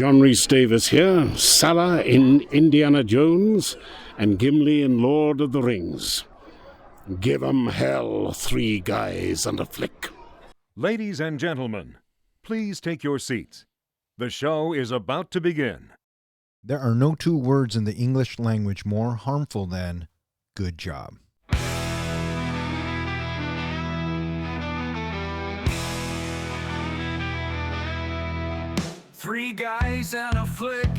John Rhys Davis here, Salah in Indiana Jones, and Gimli in Lord of the Rings. Give 'em hell, 3 guys and a flick. Ladies and gentlemen, please take your seats. The show is about to begin. There are no 2 words in the English language more harmful than good job. Three guys and a flick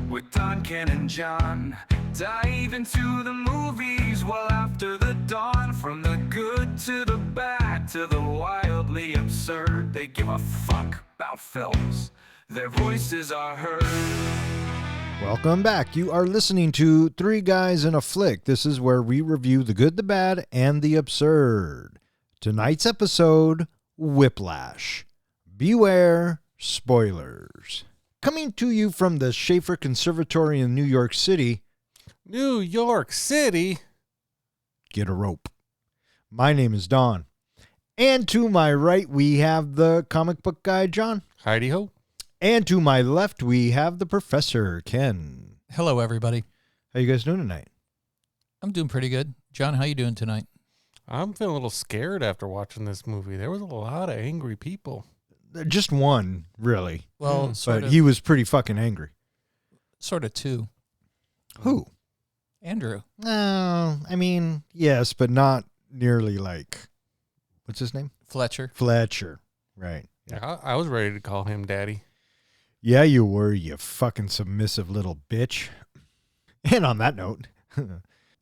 with Don, Ken, and John. Dive into the movies well after the dawn. From the good to the bad to the wildly absurd. They give a fuck about films. Their voices are heard. Welcome back. You are listening to 3 Guys and a Flick. This is where we review the good, the bad, and the absurd. Tonight's episode, Whiplash. Beware spoilers. Coming to you from the Schaefer Conservatory in New York City. New York City? Get a rope. My name is Don. And to my right, we have the comic book guy, John. Heidi-ho. And to my left, we have the professor, Ken. Hello, everybody. How you guys doing tonight? I'm doing pretty good. John, how you doing tonight? I'm feeling a little scared after watching this movie. There was a lot of angry people. Just one, really. Well, but he was pretty fucking angry. Sort of 2. Who? Andrew. No, I mean, yes, but not nearly like, what's his name? Fletcher. Fletcher, right. Yeah, I was ready to call him daddy. Yeah, you were, you fucking submissive little bitch. And on that note,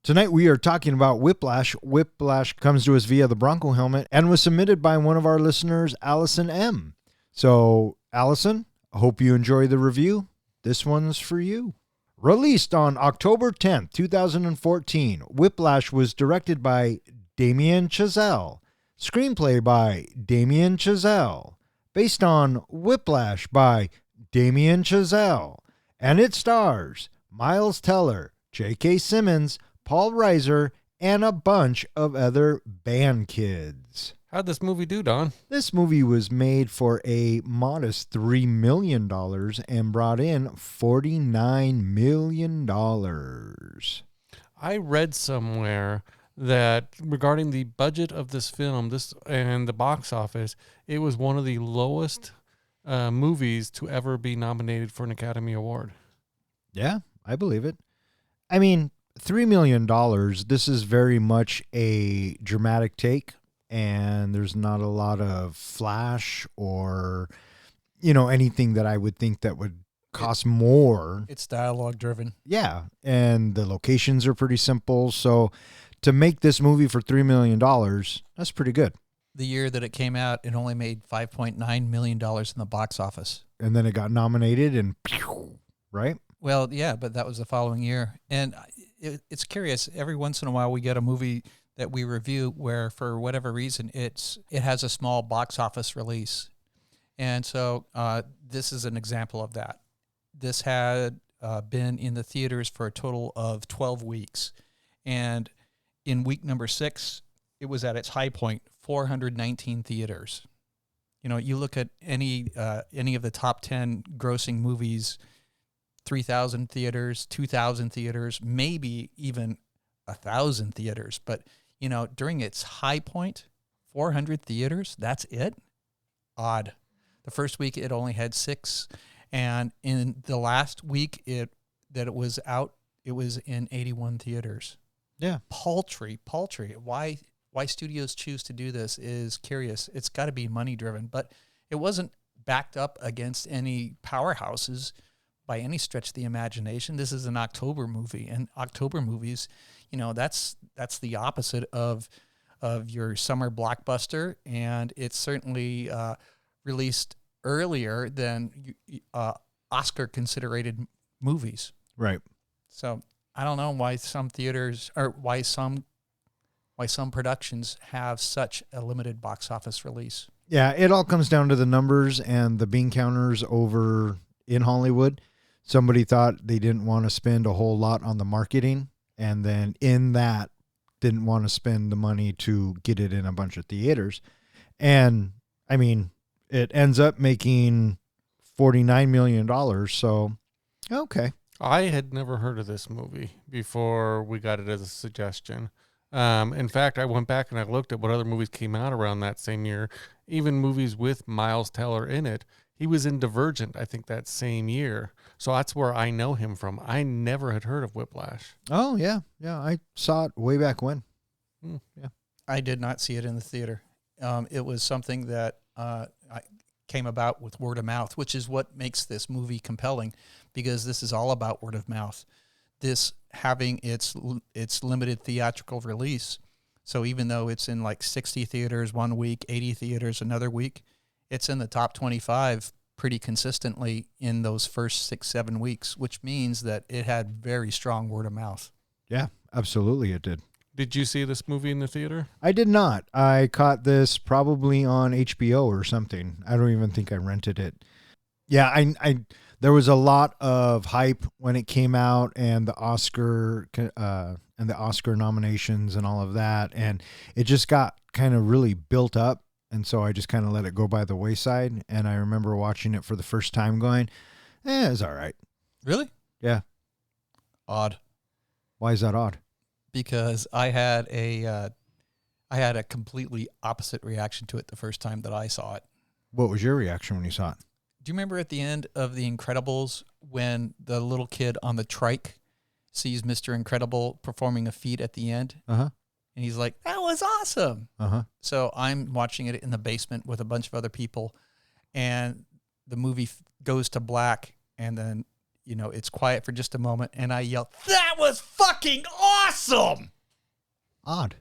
tonight we are talking about Whiplash. Whiplash comes to us via the Bronco helmet and was submitted by one of our listeners, Allison M. So, Allison, I hope you enjoy the review. This one's for you. Released on October 10th, 2014, Whiplash was directed by Damien Chazelle. Screenplay by Damien Chazelle. Based on Whiplash by Damien Chazelle. And it stars Miles Teller, J.K. Simmons, Paul Reiser, and a bunch of other band kids. How'd this movie do, Don? This movie was made for a modest $3 million and brought in $49 million. I read somewhere that regarding the budget of this film, and the box office, it was one of the lowest movies to ever be nominated for an Academy Award. Yeah, I believe it. I mean, $3 million, this is very much a dramatic take, and there's not a lot of flash or, anything that I would think that would cost more. It's dialogue driven. Yeah, and the locations are pretty simple, so to make this movie for $3 million, that's pretty good. The year that it came out, it only made $5.9 million in the box office. And then it got nominated and right? Well, yeah, but that was the following year. And it's curious. Every once in a while, we get a movie that we review where, for whatever reason, it has a small box office release. And so this is an example of that. This had been in the theaters for a total of 12 weeks. And in week number 6, it was at its high point, 419 theaters. You look at any of the top 10 grossing movies, 3,000 theaters, 2,000 theaters, maybe even 1,000 theaters. But, during its high point, 400 theaters, that's it? Odd. The first week, it only had 6. And in the last week that it was out, it was in 81 theaters. Yeah. Paltry. Why studios choose to do this is curious. It's got to be money driven, but it wasn't backed up against any powerhouses by any stretch of the imagination. This is an October movie, and October movies, that's the opposite of your summer blockbuster, and it's certainly released earlier than Oscar considered movies. Right. So I don't know why some theaters, or why some productions have such a limited box office release. Yeah, it all comes down to the numbers and the bean counters over in Hollywood. Somebody thought they didn't want to spend a whole lot on the marketing, and then in that didn't want to spend the money to get it in a bunch of theaters. And I mean, it ends up making $49 million. So, okay. I had never heard of this movie before we got it as a suggestion. In fact, I went back and I looked at what other movies came out around that same year, even movies with Miles Teller in it. He was in Divergent, I think, that same year. So that's where I know him from. I never had heard of Whiplash. Oh, yeah. Yeah, I saw it way back when. Yeah. I did not see it in the theater. It was something that I came about with word of mouth, which is what makes this movie compelling, because this is all about word of mouth. This having its limited theatrical release. So even though it's in like 60 theaters one week, 80 theaters another week, it's in the top 25 pretty consistently in those first 6-7 weeks, which means that it had very strong word of mouth. Yeah, absolutely it did. Did you see this movie in the theater? I did not. I caught this probably on HBO or something. I don't even think I rented it. Yeah, I there was a lot of hype when it came out, and the Oscar nominations and all of that, and it just got kind of really built up, and so I just kind of let it go by the wayside. And I remember watching it for the first time, going, it's all right. Really? Yeah. Odd. Why is that odd? Because I had a completely opposite reaction to it the first time that I saw it. What was your reaction when you saw it? Do you remember at the end of The Incredibles when the little kid on the trike sees Mr. Incredible performing a feat at the end? Uh-huh. And he's like, that was awesome. Uh-huh. So I'm watching it in the basement with a bunch of other people, and the movie goes to black, and then, it's quiet for just a moment, and I yell, that was fucking awesome! Odd.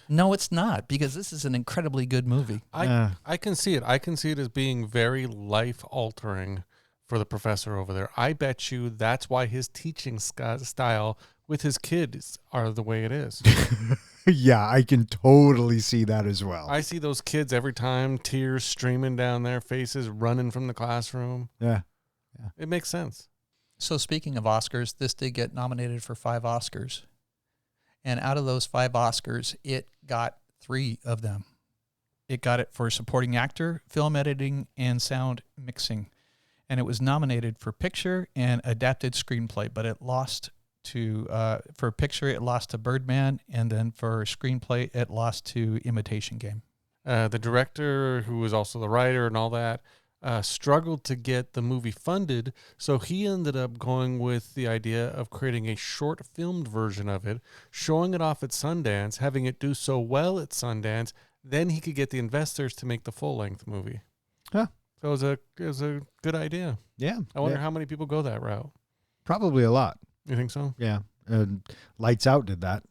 No, it's not, because this is an incredibly good movie. I can see it. I can see it as being very life-altering for the professor over there. I bet you that's why his teaching style with his kids are the way it is. Yeah, I can totally see that as well. I see those kids every time, tears streaming down their faces, running from the classroom. Yeah. It makes sense. So speaking of Oscars, this did get nominated for 5 Oscars. And out of those 5 Oscars, it got 3 of them. It got it for supporting actor, film editing, and sound mixing. And it was nominated for picture and adapted screenplay, but it lost to, for picture, it lost to Birdman, and then for screenplay, it lost to Imitation Game. The director, who was also the writer and all that, struggled to get the movie funded, so he ended up going with the idea of creating a short filmed version of it, showing it off at Sundance, having it do so well at Sundance, then he could get the investors to make the full-length movie. Huh. So it was a good idea. Yeah. I wonder how many people go that route. Probably a lot. You think so? Yeah. Lights Out did that.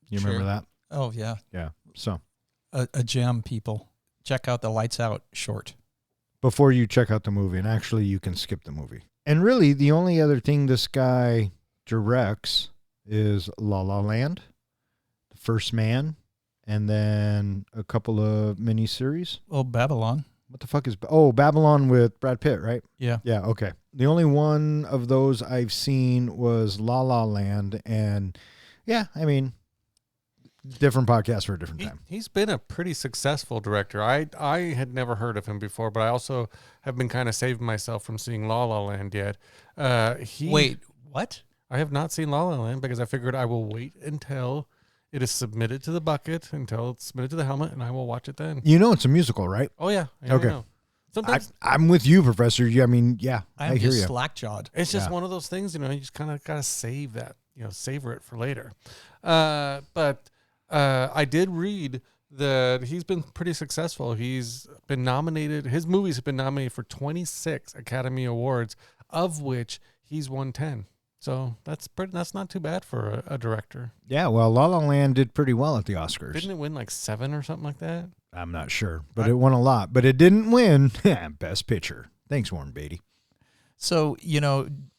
You remember that? Oh, yeah. Yeah. So A gem, people. Check out the Lights Out short. before you check out the movie, and actually you can skip the movie. And really, the only other thing this guy directs is La La Land, The First Man, and then a couple of miniseries. Oh, Babylon. What the fuck is... Oh, Babylon with Brad Pitt, right? Yeah. Yeah, okay. The only one of those I've seen was La La Land, and yeah, I mean, different podcast for a different time. He's been a pretty successful director. I had never heard of him before, but I also have been kind of saving myself from seeing La La Land yet. Wait, what? I have not seen La La Land because I figured I will wait until it is submitted to the bucket, until it's submitted to the helmet, and I will watch it then. You know it's a musical, right? Oh, yeah. Okay. I know. Sometimes I'm with you, Professor. I mean, yeah, I hear just you. slack-jawed. it's just one of those things, you just kind of got to save that, savor it for later. But I did read that he's been pretty successful. He's been nominated. His movies have been nominated for 26 Academy Awards, of which he's won 10. So that's not too bad for a director. Yeah, well, La La Land did pretty well at the Oscars. Didn't it win like 7 or something like that? I'm not sure, but it won a lot. But it didn't win Best Picture. Thanks, Warren Beatty. So,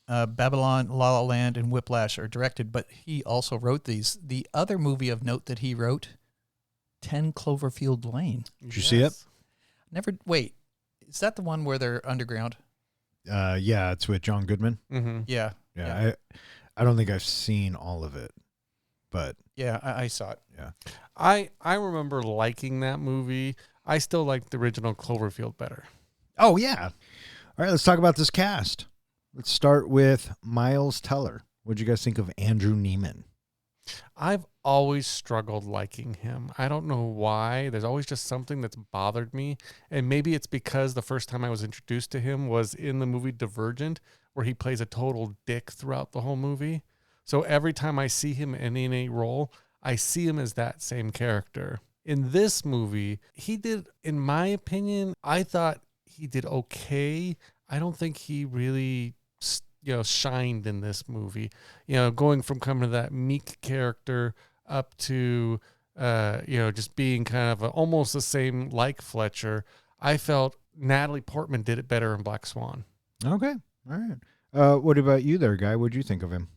Babylon, La La Land, and Whiplash are directed, but he also wrote these. The other movie of note that he wrote, 10 Cloverfield Lane. Did you see it? Wait, is that the one where they're underground? Yeah, it's with John Goodman. Mm-hmm. Yeah. Yeah. I don't think I've seen all of it, but Yeah, I saw it. yeah. I remember liking that movie. I still like the original Cloverfield better. Oh yeah. All right, let's talk about this cast. Let's start with Miles Teller. What'd you guys think of Andrew Neiman? I've always struggled liking him. I don't know why. There's always just something that's bothered me. And maybe it's because the first time I was introduced to him was in the movie Divergent, where he plays a total dick throughout the whole movie. So every time I see him in a role, I see him as that same character. In this movie, he did, in my opinion, I thought he did okay. I don't think he really shined in this movie. Going from coming to that meek character up to, just being kind of almost the same like Fletcher. I felt Natalie Portman did it better in Black Swan. Okay. All right. What about you there, Guy? What'd you think of him?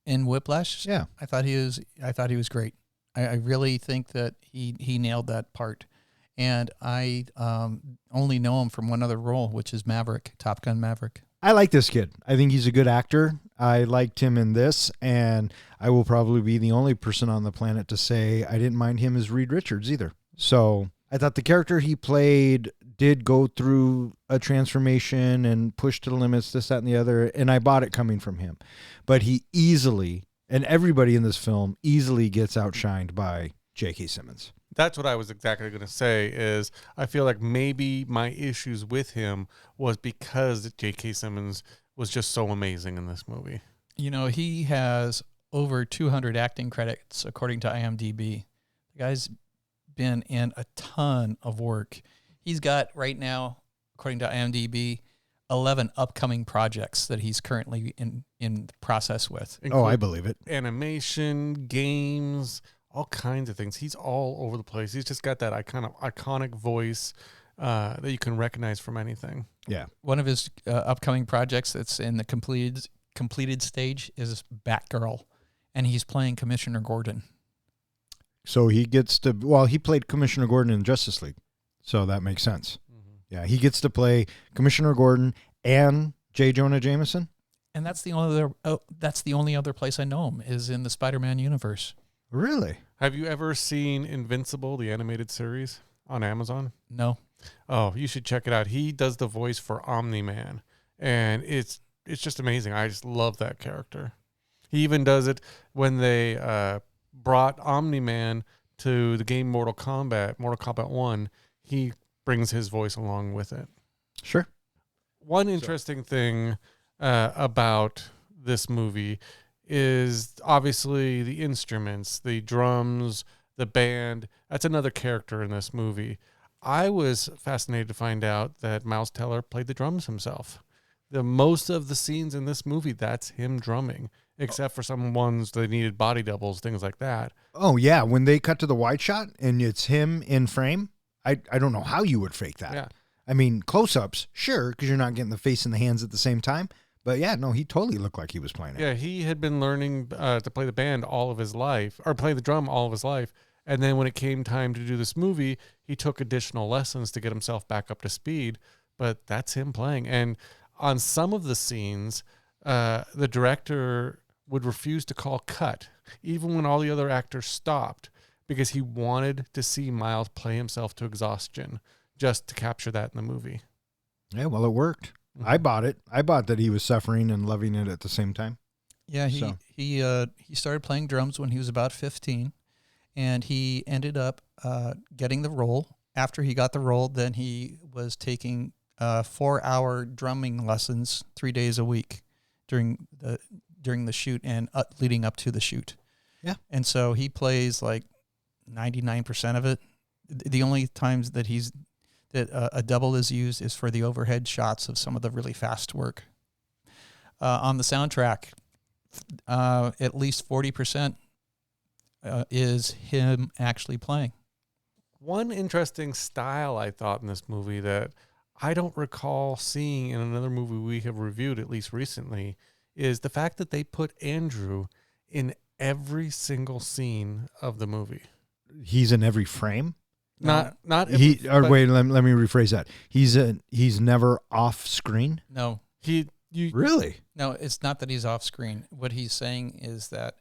In Whiplash, Yeah. I thought he was great. I really think that he nailed that part. And I only know him from one other role, which is Maverick, Top Gun Maverick. I like this kid. I think he's a good actor. I liked him in this, and I will probably be the only person on the planet to say I didn't mind him as Reed Richards either. So I thought the character he played did go through a transformation and push to the limits, this, that, and the other, and I bought it coming from him. But he easily, and everybody in this film, easily gets outshined by J.K. Simmons. That's what I was exactly going to say is I feel like maybe my issues with him was because J.K. Simmons was just so amazing in this movie. He has over 200 acting credits, according to IMDb. The guy's been in a ton of work. He's got, right now, according to IMDb, 11 upcoming projects that he's currently in the process with. I believe it. Animation, games, all kinds of things. He's all over the place. He's just got that iconic voice that you can recognize from anything. Yeah. One of his upcoming projects that's in the completed stage is Batgirl, and he's playing Commissioner Gordon. So he gets to, he played Commissioner Gordon in Justice League, so that makes sense. Mm-hmm. Yeah, he gets to play Commissioner Gordon and J. Jonah Jameson. And that's the only other place I know him is in the Spider-Man universe. Really? Have you ever seen Invincible, the animated series on Amazon? No. Oh, you should check it out. He does the voice for Omni-Man, and it's just amazing. I just love that character. He even does it when they brought Omni-Man to the game Mortal Kombat 1. He brings his voice along with it. Sure. One interesting thing about this movie is obviously the instruments, the drums, the band. That's another character in this movie. I was fascinated to find out that Miles Teller played the drums himself. Most of the scenes in this movie, that's him drumming, except for some ones that needed body doubles, things like that. Oh, yeah. When they cut to the wide shot and it's him in frame, I don't know how you would fake that. Yeah. I mean, close-ups, sure, because you're not getting the face and the hands at the same time. But yeah, no, he totally looked like he was playing it. Yeah, he had been learning to play the band all of his life, or play the drum all of his life. And then when it came time to do this movie, he took additional lessons to get himself back up to speed. But that's him playing. And on some of the scenes, the director would refuse to call cut, even when all the other actors stopped, because he wanted to see Miles play himself to exhaustion just to capture that in the movie. Yeah, well, it worked. Mm-hmm. I bought it. I bought that he was suffering and loving it at the same time. Yeah, he started playing drums when he was about 15, and he ended up getting the role. After he got the role, then he was taking 4-hour drumming lessons 3 days a week during the shoot and leading up to the shoot. Yeah, and so he plays like 99% of it. The only times that a double is used is for the overhead shots of some of the really fast work. On the soundtrack, at least 40% is him actually playing. One interesting style I thought in this movie that I don't recall seeing in another movie we have reviewed, at least recently, is the fact that they put Andrew in every single scene of the movie. He's in every frame? Not let me rephrase that. He's never off screen? No. Really? No, it's not that he's off screen. What he's saying is that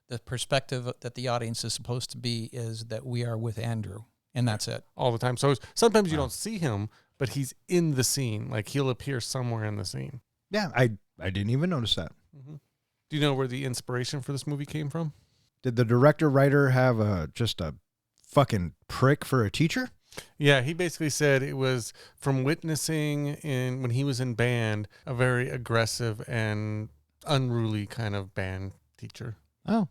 the perspective that the audience is supposed to be is that we are with Andrew, and that's it. All the time. So sometimes you don't see him, but he's in the scene. Like he'll appear somewhere in the scene. Yeah, I didn't even notice that. Mm-hmm. Do you know where the inspiration for this movie came from? Did the director-writer have just a fucking prick for a teacher? Yeah, he basically said it was from witnessing when he was in band, a very aggressive and unruly kind of band teacher. Oh,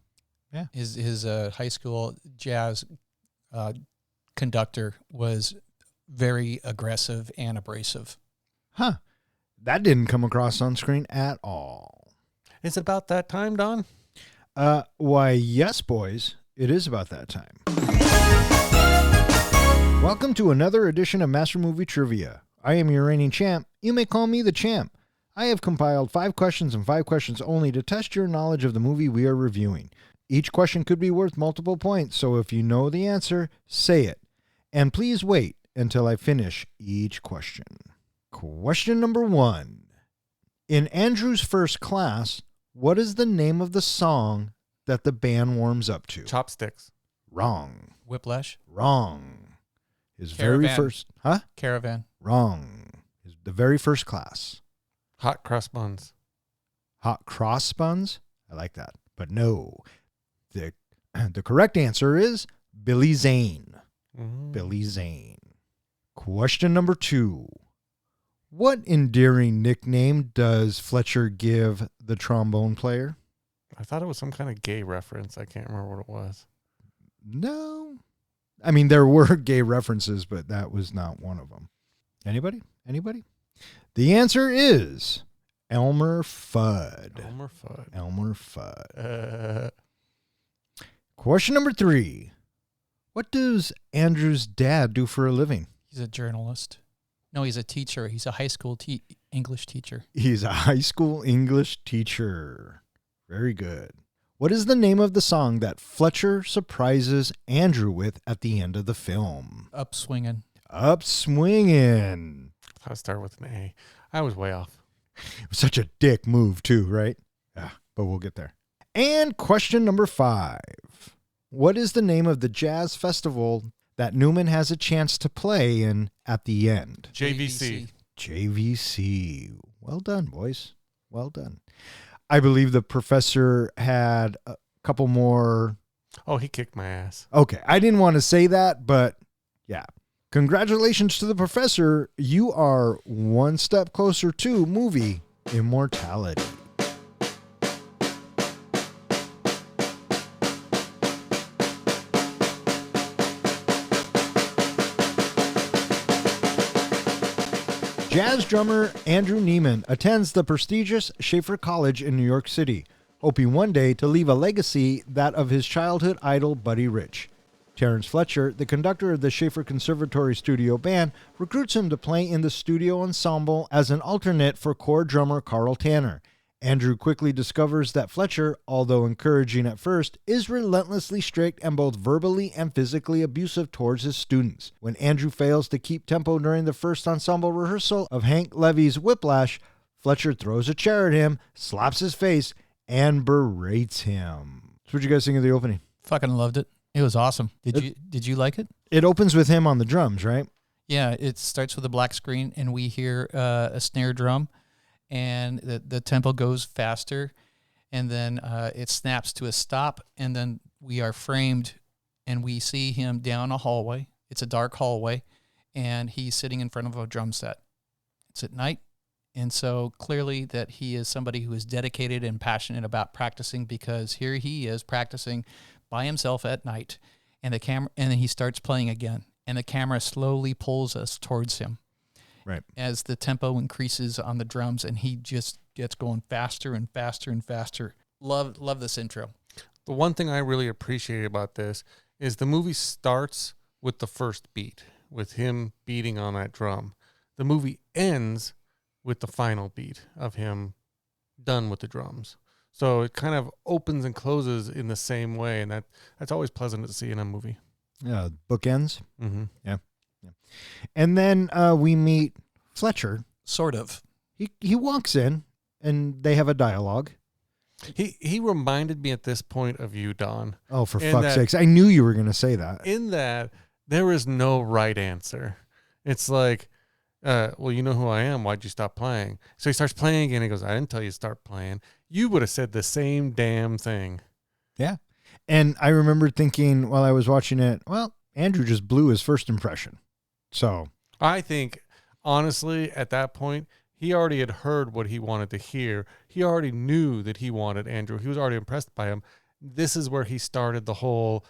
yeah. His high school jazz conductor was very aggressive and abrasive. Huh. That didn't come across on screen at all. Is it about that time, Don? Why, yes, boys. It is about that time. Welcome to another edition of Master Movie Trivia. I am your reigning champ. You may call me the champ. I have compiled 5 questions and 5 questions only to test your knowledge of the movie we are reviewing. Each question could be worth multiple points, so if you know the answer, say it. And please wait until I finish each question. Question number 1. In Andrew's first class, what is the name of the song that the band warms up to? Chopsticks. Wrong. Whiplash. Wrong. His Caravan. very first... Huh? Caravan. Wrong. The very first class. Hot cross buns. Hot cross buns? I like that. But no. The correct answer is Billy Zane. Mm. Billy Zane. Question number 2. What endearing nickname does Fletcher give the trombone player? I thought it was some kind of gay reference. I can't remember what it was. No. I mean, there were gay references, but that was not one of them. Anybody? The answer is Elmer Fudd. Elmer Fudd. Elmer Fudd. Question number 3. What does Andrew's dad do for a living? He's a journalist. No, he's a teacher. He's a high school English teacher. He's a high school English teacher. Very good. What is the name of the song that Fletcher surprises Andrew with at the end of the film? Up swinging. Up swinging. I started with an A. I was way off. It was such a dick move too, right? Yeah, but we'll get there. And question number 5. What is the name of the jazz festival that Newman has a chance to play in at the end? JVC. JVC. Well done, boys. Well done. I believe the professor had a couple more. Oh, he kicked my ass. Okay, I didn't want to say that, but yeah. Congratulations to the professor. You are one step closer to movie immortality. Jazz drummer Andrew Neiman attends the prestigious Schaefer College in New York City, hoping one day to leave a legacy that of his childhood idol Buddy Rich. Terrence Fletcher, the conductor of the Schaefer Conservatory Studio Band, recruits him to play in the studio ensemble as an alternate for core drummer Carl Tanner. Andrew quickly discovers that Fletcher, although encouraging at first, is relentlessly strict and both verbally and physically abusive towards his students. When Andrew fails to keep tempo during the first ensemble rehearsal of Hank Levy's Whiplash, Fletcher throws a chair at him, slaps his face, and berates him. So what'd you guys think of the opening? Fucking loved it. It was awesome. Did you like it? It opens with him on the drums, right? Yeah, it starts with a black screen, and we hear a snare drum, and the tempo goes faster, and then it snaps to a stop, and then we are framed, and we see him down a hallway. It's a dark hallway, and he's sitting in front of a drum set. It's at night, and so clearly that he is somebody who is dedicated and passionate about practicing, because here he is practicing by himself at night, and and then he starts playing again, and the camera slowly pulls us towards him. Right. As the tempo increases on the drums, and he just gets going faster and faster and faster. Love this intro. The one thing I really appreciate about this is the movie starts with the first beat, with him beating on that drum. The movie ends with the final beat of him done with the drums. So it kind of opens and closes in the same way, and that's always pleasant to see in a movie. Yeah, bookends. Mm-hmm. Yeah. And then we meet Fletcher. Sort of. He walks in, and they have a dialogue. He reminded me at this point of you, Don. Oh, for In fuck's that- sakes. I knew you were going to say that. In that, there is no right answer. It's like, well, you know who I am. Why'd you stop playing? So he starts playing again. He goes, I didn't tell you to start playing. You would have said the same damn thing. Yeah. And I remember thinking while I was watching it, well, Andrew just blew his first impression. So I think, honestly, at that point, he already had heard what he wanted to hear. He already knew that he wanted Andrew. He was already impressed by him. This is where he started the whole,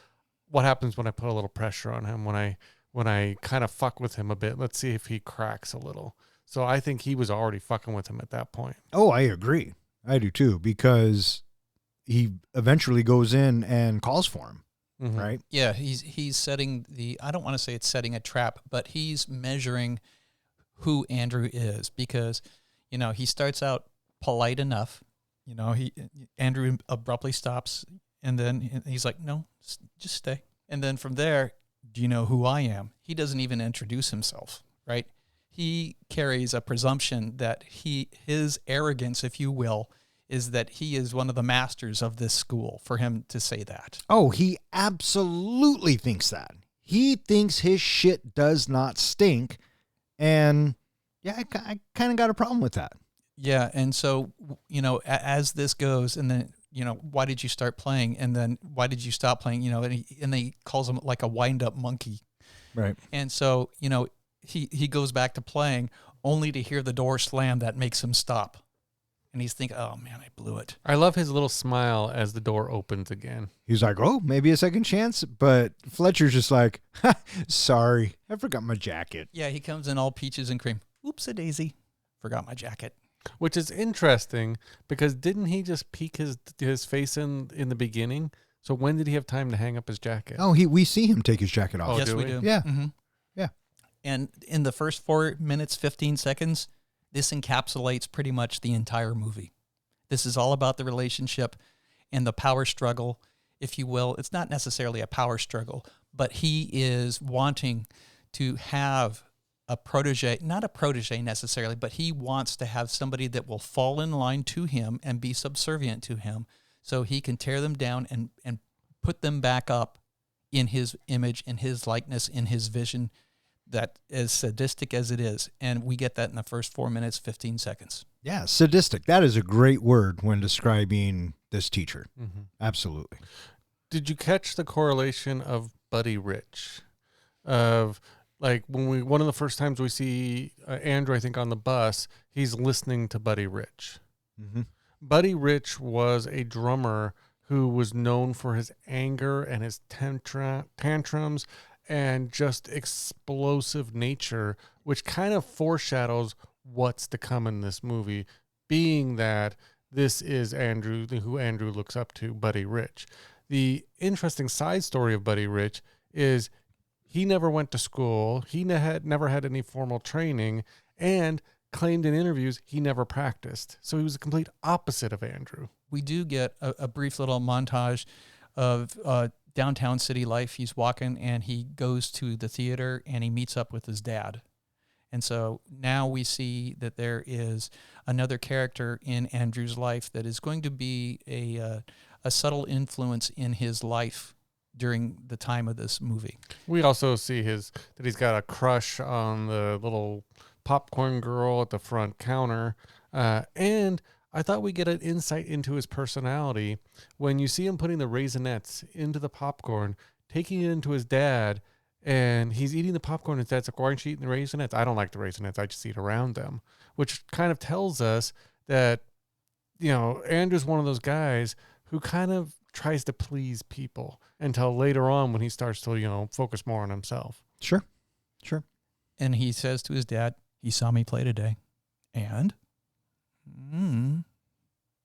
what happens when I put a little pressure on him, when I kind of fuck with him a bit. Let's see if he cracks a little. So I think he was already fucking with him at that point. Oh, I agree. I do too, because he eventually goes in and calls for him, Mhm. right? Yeah, he's setting I don't want to say it's setting a trap, but he's measuring who Andrew is, because, he starts out polite enough. Andrew abruptly stops, and then he's like, no, just stay. And then from there, do you know who I am? He doesn't even introduce himself, right? He carries a presumption that his arrogance, if you will, is that he is one of the masters of this school for him to say that. Oh, he absolutely thinks that. He thinks his shit does not stink. And yeah, I kind of got a problem with that. Yeah. And so, as this goes, and then, why did you start playing? And then why did you stop playing? And he calls him like a wind up monkey. Right. And so, he goes back to playing only to hear the door slam that makes him stop. And he's thinking, oh man, I blew it. I love his little smile as the door opens again. He's like, oh, maybe a second chance. But Fletcher's just like, sorry, I forgot my jacket. Yeah, he comes in all peaches and cream. Oops-a-daisy. Forgot my jacket. Which is interesting, because didn't he just peek his face in the beginning? So when did he have time to hang up his jacket? Oh, we see him take his jacket off. Oh, Yes, do we we? do. Yeah. Mm-hmm. Yeah. And in the first 4 minutes, 15 seconds, this encapsulates pretty much the entire movie. This is all about the relationship and the power struggle, if you will. It's not necessarily a power struggle, but he is wanting to have a protege, not a protege necessarily, but he wants to have somebody that will fall in line to him and be subservient to him, so he can tear them down and put them back up in his image, in his likeness, in his vision, that as sadistic as it is. And we get that in the first 4 minutes, 15 seconds. Yeah, sadistic. That is a great word when describing this teacher. Mm-hmm. Absolutely. Did you catch the correlation of Buddy Rich? Of like when one of the first times we see Andrew, I think on the bus, he's listening to Buddy Rich. Mm-hmm. Buddy Rich was a drummer who was known for his anger and his tantrums and just explosive nature, which kind of foreshadows what's to come in this movie, being that this is Andrew, who Andrew looks up to, Buddy Rich. The interesting side story of Buddy Rich is he never went to school, he never had any formal training, and claimed in interviews he never practiced. So he was a complete opposite of Andrew. We do get a brief little montage of downtown city life. He's walking and he goes to the theater and he meets up with his dad. And so now we see that there is another character in Andrew's life that is going to be a subtle influence in his life during the time of this movie. We also see that he's got a crush on the little popcorn girl at the front counter. And I thought we get an insight into his personality when you see him putting the raisinets into the popcorn, taking it into his dad, and he's eating the popcorn. His dad's like, why aren't you eating the raisinets? I don't like the raisinets. I just eat around them, which kind of tells us that, Andrew's one of those guys who kind of tries to please people until later on when he starts to, focus more on himself. Sure. And he says to his dad, he saw me play today. And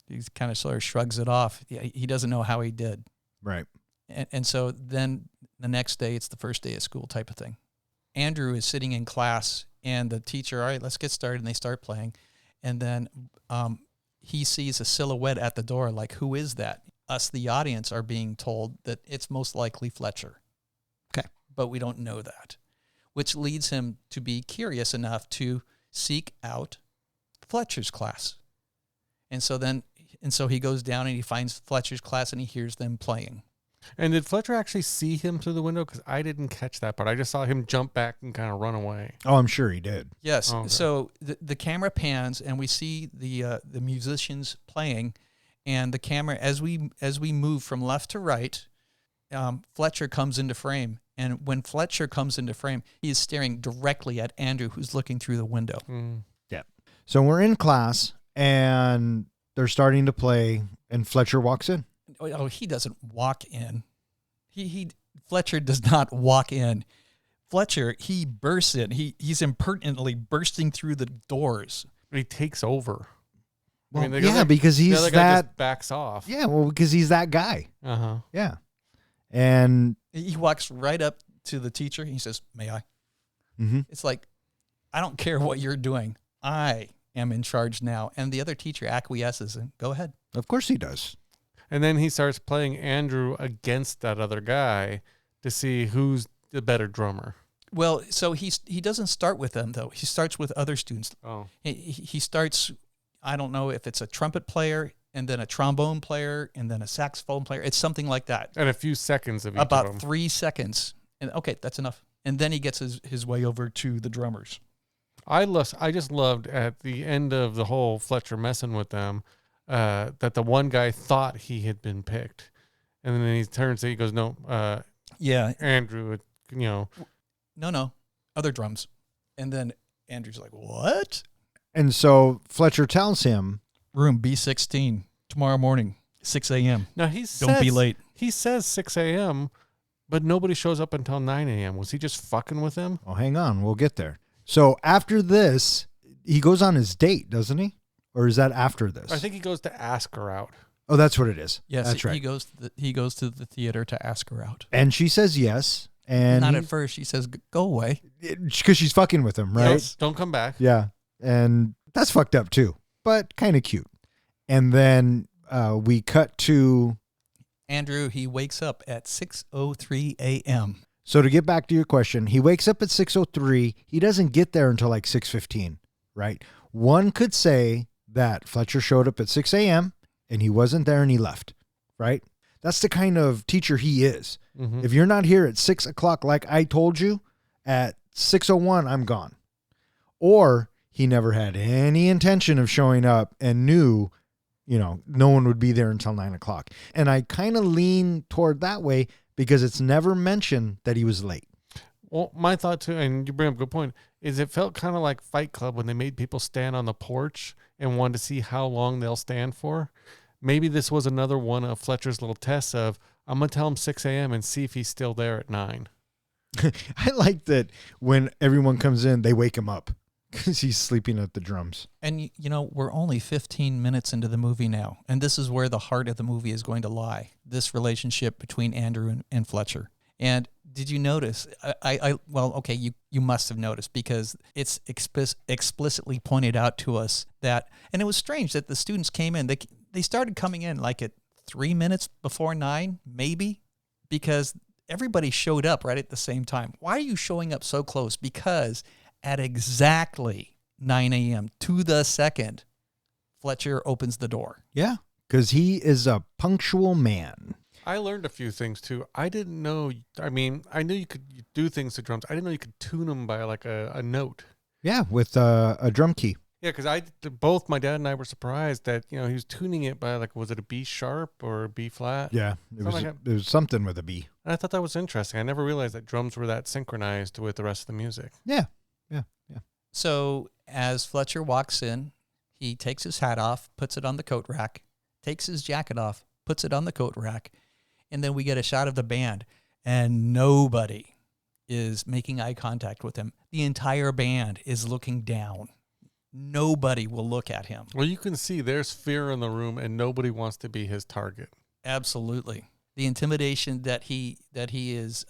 he kind of sort of shrugs it off. He doesn't know how he did. Right. And so then the next day, it's the first day of school type of thing. Andrew is sitting in class and the teacher, all right, let's get started. And they start playing. And then he sees a silhouette at the door. Like, who is that? Us, the audience, are being told that it's most likely Fletcher. Okay. But we don't know that, which leads him to be curious enough to seek out Fletcher's class. And so he goes down and he finds Fletcher's class and he hears them playing. And did Fletcher actually see him through the window? Because I didn't catch that part. I just saw him jump back and kind of run away. Oh, I'm sure he did. Yes. Okay. So the camera pans and we see the musicians playing, and the camera as we move from left to right, Fletcher comes into frame. And when Fletcher comes into frame, he is staring directly at Andrew, who's looking through the window. Yeah. So we're in class and they're starting to play, and Fletcher walks in. Oh, he doesn't walk in. Fletcher does not walk in. Fletcher, he bursts in. He's impertinently bursting through the doors. He takes over. Well, the yeah, other- because the he's other guy that. just backs off. Yeah, well, because he's that guy. Uh-huh. Yeah. And He walks right up to the teacher. He says, "May I?" mhm. It's like, I don't care what you're doing. I am in charge now. And the other teacher acquiesces and go ahead. Of course he does. And then he starts playing Andrew against that other guy to see who's the better drummer. Well, so he doesn't start with them, though. He starts with other students. Oh. He starts, I don't know if it's a trumpet player and then a trombone player and then a saxophone player. It's something like that. And a few seconds of each of About them. 3 seconds. And okay, that's enough. And then he gets his way over to the drummers. I just loved at the end of the whole Fletcher messing with them that the one guy thought he had been picked. And then he turns and he goes, no, Yeah. Andrew, No. Other drums. And then Andrew's like, what? And so Fletcher tells him, Room B16, tomorrow morning, 6 a.m. Now Don't be late. He says 6 a.m., but nobody shows up until 9 a.m. Was he just fucking with him? oh, hang on, we'll get there. So after this, he goes on his date, doesn't he? Or is that after this? I think he goes to ask her out. Oh, that's what it is. Yes, that's right. He goes to the theater to ask her out. And she says yes. And Not at first. She says, "Go away." because she's fucking with him, right? Yes, don't come back. Yeah. And that's fucked up too, but kind of cute. And then we cut to. Andrew, he wakes up at 6:03 a.m. So to get back to your question, he wakes up at 6:03. He doesn't get there until like 6:15, right? One could say that Fletcher showed up at 6 a.m. and he wasn't there and he left, right? That's the kind of teacher he is. Mm-hmm. If you're not here at 6 o'clock, like I told you, at 6:01, I'm gone. Or he never had any intention of showing up and knew, no one would be there until 9 o'clock. And I kind of lean toward that way because it's never mentioned that he was late. Well, my thought too, and you bring up a good point, is it felt kind of like Fight Club when they made people stand on the porch and wanted to see how long they'll stand for. Maybe this was another one of Fletcher's little tests of, I'm going to tell him 6 a.m. and see if he's still there at 9. I like that when everyone comes in, they wake him up because he's sleeping at the drums. And, we're only 15 minutes into the movie now. And this is where the heart of the movie is going to lie. This relationship between Andrew and Fletcher. And did you notice? You must have noticed because it's explicitly pointed out to us that, and it was strange that the students came in. They started coming in like at 3 minutes before 9, maybe, because everybody showed up right at the same time. Why are you showing up so close? Because at exactly 9 a.m. to the second, Fletcher opens the door. Yeah, because he is a punctual man. I learned a few things too. I didn't know. I mean, I knew you could do things to drums. I didn't know you could tune them by like a note. Yeah, with a drum key. Yeah, because both my dad and I were surprised that he was tuning it by like, was it a B sharp or a B flat? Yeah, it was something with a B. And I thought that was interesting. I never realized that drums were that synchronized with the rest of the music. Yeah. So as Fletcher walks in, he takes his hat off, puts it on the coat rack, takes his jacket off, puts it on the coat rack, and then we get a shot of the band, and nobody is making eye contact with him. The entire band is looking down. Nobody will look at him. Well, you can see there's fear in the room, and nobody wants to be his target. Absolutely. The intimidation that he is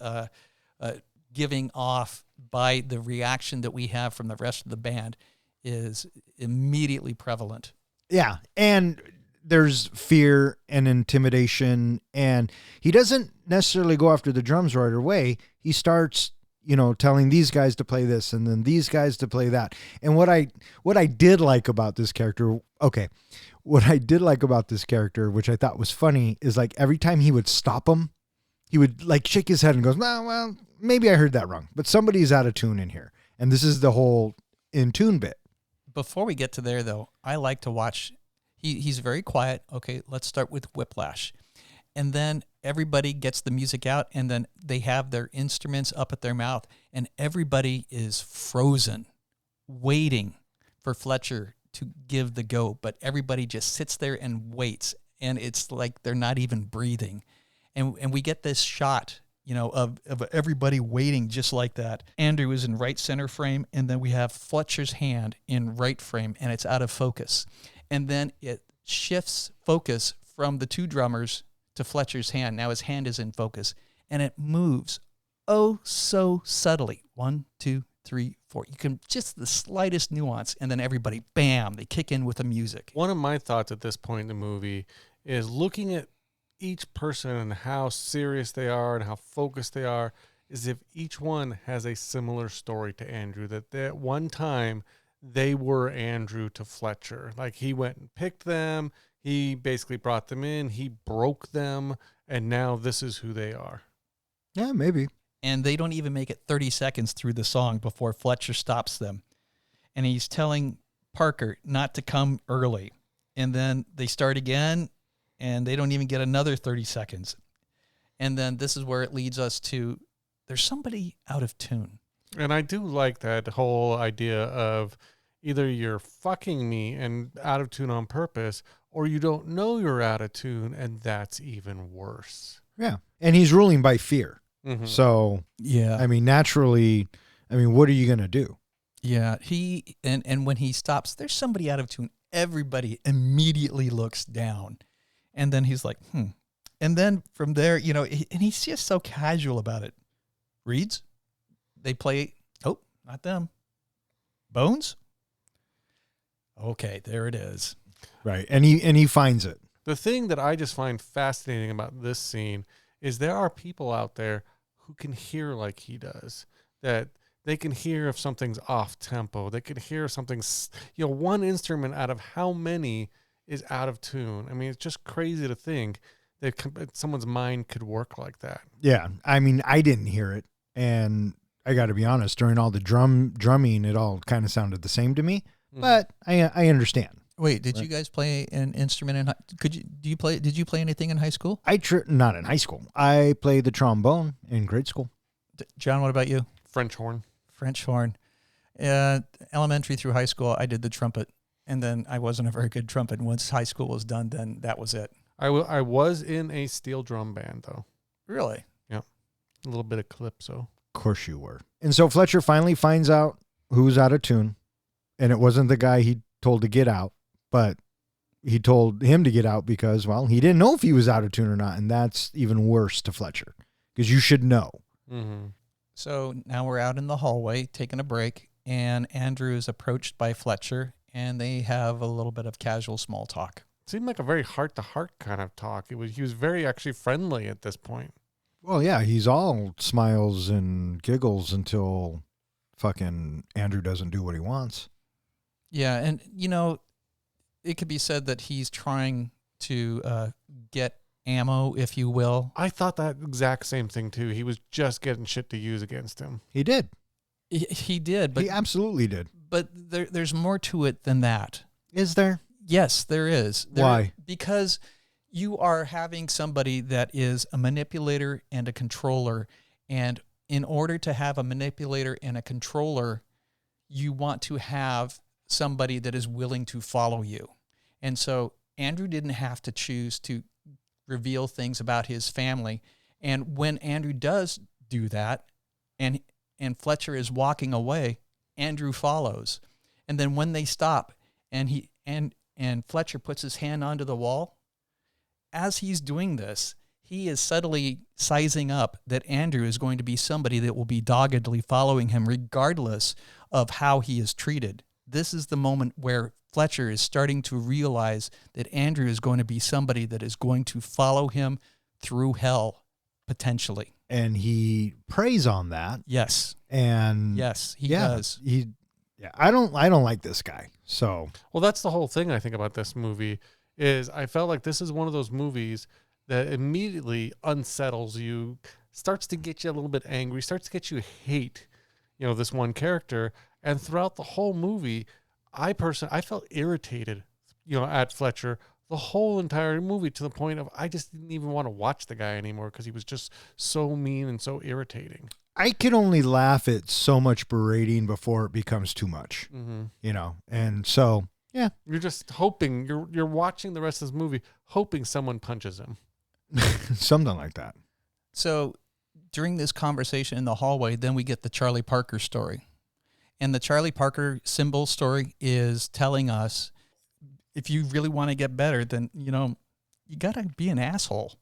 giving off by the reaction that we have from the rest of the band is immediately prevalent. Yeah, and there's fear and intimidation, and he doesn't necessarily go after the drums right away. He starts, telling these guys to play this and then these guys to play that. And what I did like about this character, which I thought was funny, is like every time he would stop him he would like shake his head and goes, well, maybe I heard that wrong, but somebody's out of tune in here. And this is the whole in tune bit. Before we get to there, though, I like to watch. He's very quiet. Okay, let's start with Whiplash. And then everybody gets the music out, and then they have their instruments up at their mouth, and everybody is frozen, waiting for Fletcher to give the go. But everybody just sits there and waits, and it's like they're not even breathing. And we get this shot, of everybody waiting just like that. Andrew is in right center frame, and then we have Fletcher's hand in right frame, and it's out of focus. And then it shifts focus from the two drummers to Fletcher's hand. Now his hand is in focus, and it moves so subtly. 1, 2, 3, 4. You can just the slightest nuance, and then everybody, bam, they kick in with the music. One of my thoughts at this point in the movie is looking at each person and how serious they are and how focused they are, is if each one has a similar story to Andrew, that at one time they were Andrew to Fletcher. Like he went and picked them, he basically brought them in, he broke them, and now this is who they are. Yeah, maybe. And they don't even make it 30 seconds through the song before Fletcher stops them. And he's telling Parker not to come early. And then they start again, and they don't even get another 30 seconds. And then this is where it leads us to, there's somebody out of tune. And I do like that whole idea of either you're fucking me and out of tune on purpose, or you don't know you're out of tune, and that's even worse. Yeah. And he's ruling by fear. Mm-hmm. So, Yeah. I mean, naturally, what are you going to do? Yeah. And when he stops, there's somebody out of tune. Everybody immediately looks down. And then he's like, And then from there, and he's just so casual about it. Reeds, they play, oh, not them. Bones? Okay, there it is. Right. And he finds it. The thing that I just find fascinating about this scene is there are people out there who can hear like he does, that they can hear if something's off tempo. They can hear if something's, one instrument out of how many is out of tune. I mean, it's just crazy to think that someone's mind could work like that. Yeah. I mean, I didn't hear it. And I got to be honest, during all the drumming, it all kind of sounded the same to me, but I understand. Wait, did you guys play an instrument in did you play anything in high school? Not in high school. I played the trombone in grade school. John, what about you? French horn. French horn. Elementary through high school, I did the trumpet, and then I wasn't a very good trumpet. Once high school was done, then that was it. I was in a steel drum band, though. Really? Yep. A little bit of calypso. Of course you were. And so Fletcher finally finds out who's out of tune, and it wasn't the guy he told to get out, but he told him to get out because, well, he didn't know if he was out of tune or not, and that's even worse to Fletcher because you should know. Mm-hmm. So now we're out in the hallway taking a break, and Andrew is approached by Fletcher, and they have a little bit of casual small talk. It seemed like a very heart-to-heart kind of talk. He was very actually friendly at this point. Well, yeah, he's all smiles and giggles until fucking Andrew doesn't do what he wants. Yeah, and, it could be said that he's trying to get ammo, if you will. I thought that exact same thing, too. He was just getting shit to use against him. He did. He did. But he absolutely did. But there's more to it than that. Is there? Yes, there is. Why? Because you are having somebody that is a manipulator and a controller. And in order to have a manipulator and a controller, you want to have somebody that is willing to follow you. And so Andrew didn't have to choose to reveal things about his family. And when Andrew does do that, and Fletcher is walking away, Andrew follows. And then when they stop and Fletcher puts his hand onto the wall, as he's doing this, he is subtly sizing up that Andrew is going to be somebody that will be doggedly following him regardless of how he is treated. This is the moment where Fletcher is starting to realize that Andrew is going to be somebody that is going to follow him through hell, potentially. And he preys on that. Yes. And yes, he does. I don't like this guy. So, well, that's the whole thing I think about this movie is I felt like this is one of those movies that immediately unsettles you, starts to get you a little bit angry, starts to get you hate, this one character. And throughout the whole movie, I felt irritated, at Fletcher the whole entire movie, to the point of I just didn't even want to watch the guy anymore because he was just so mean and so irritating. I can only laugh at so much berating before it becomes too much, and so, yeah. You're just hoping, you're watching the rest of this movie, hoping someone punches him. Something like that. So during this conversation in the hallway, then we get the Charlie Parker story. And the Charlie Parker symbol story is telling us, if you really want to get better, then, you got to be an asshole.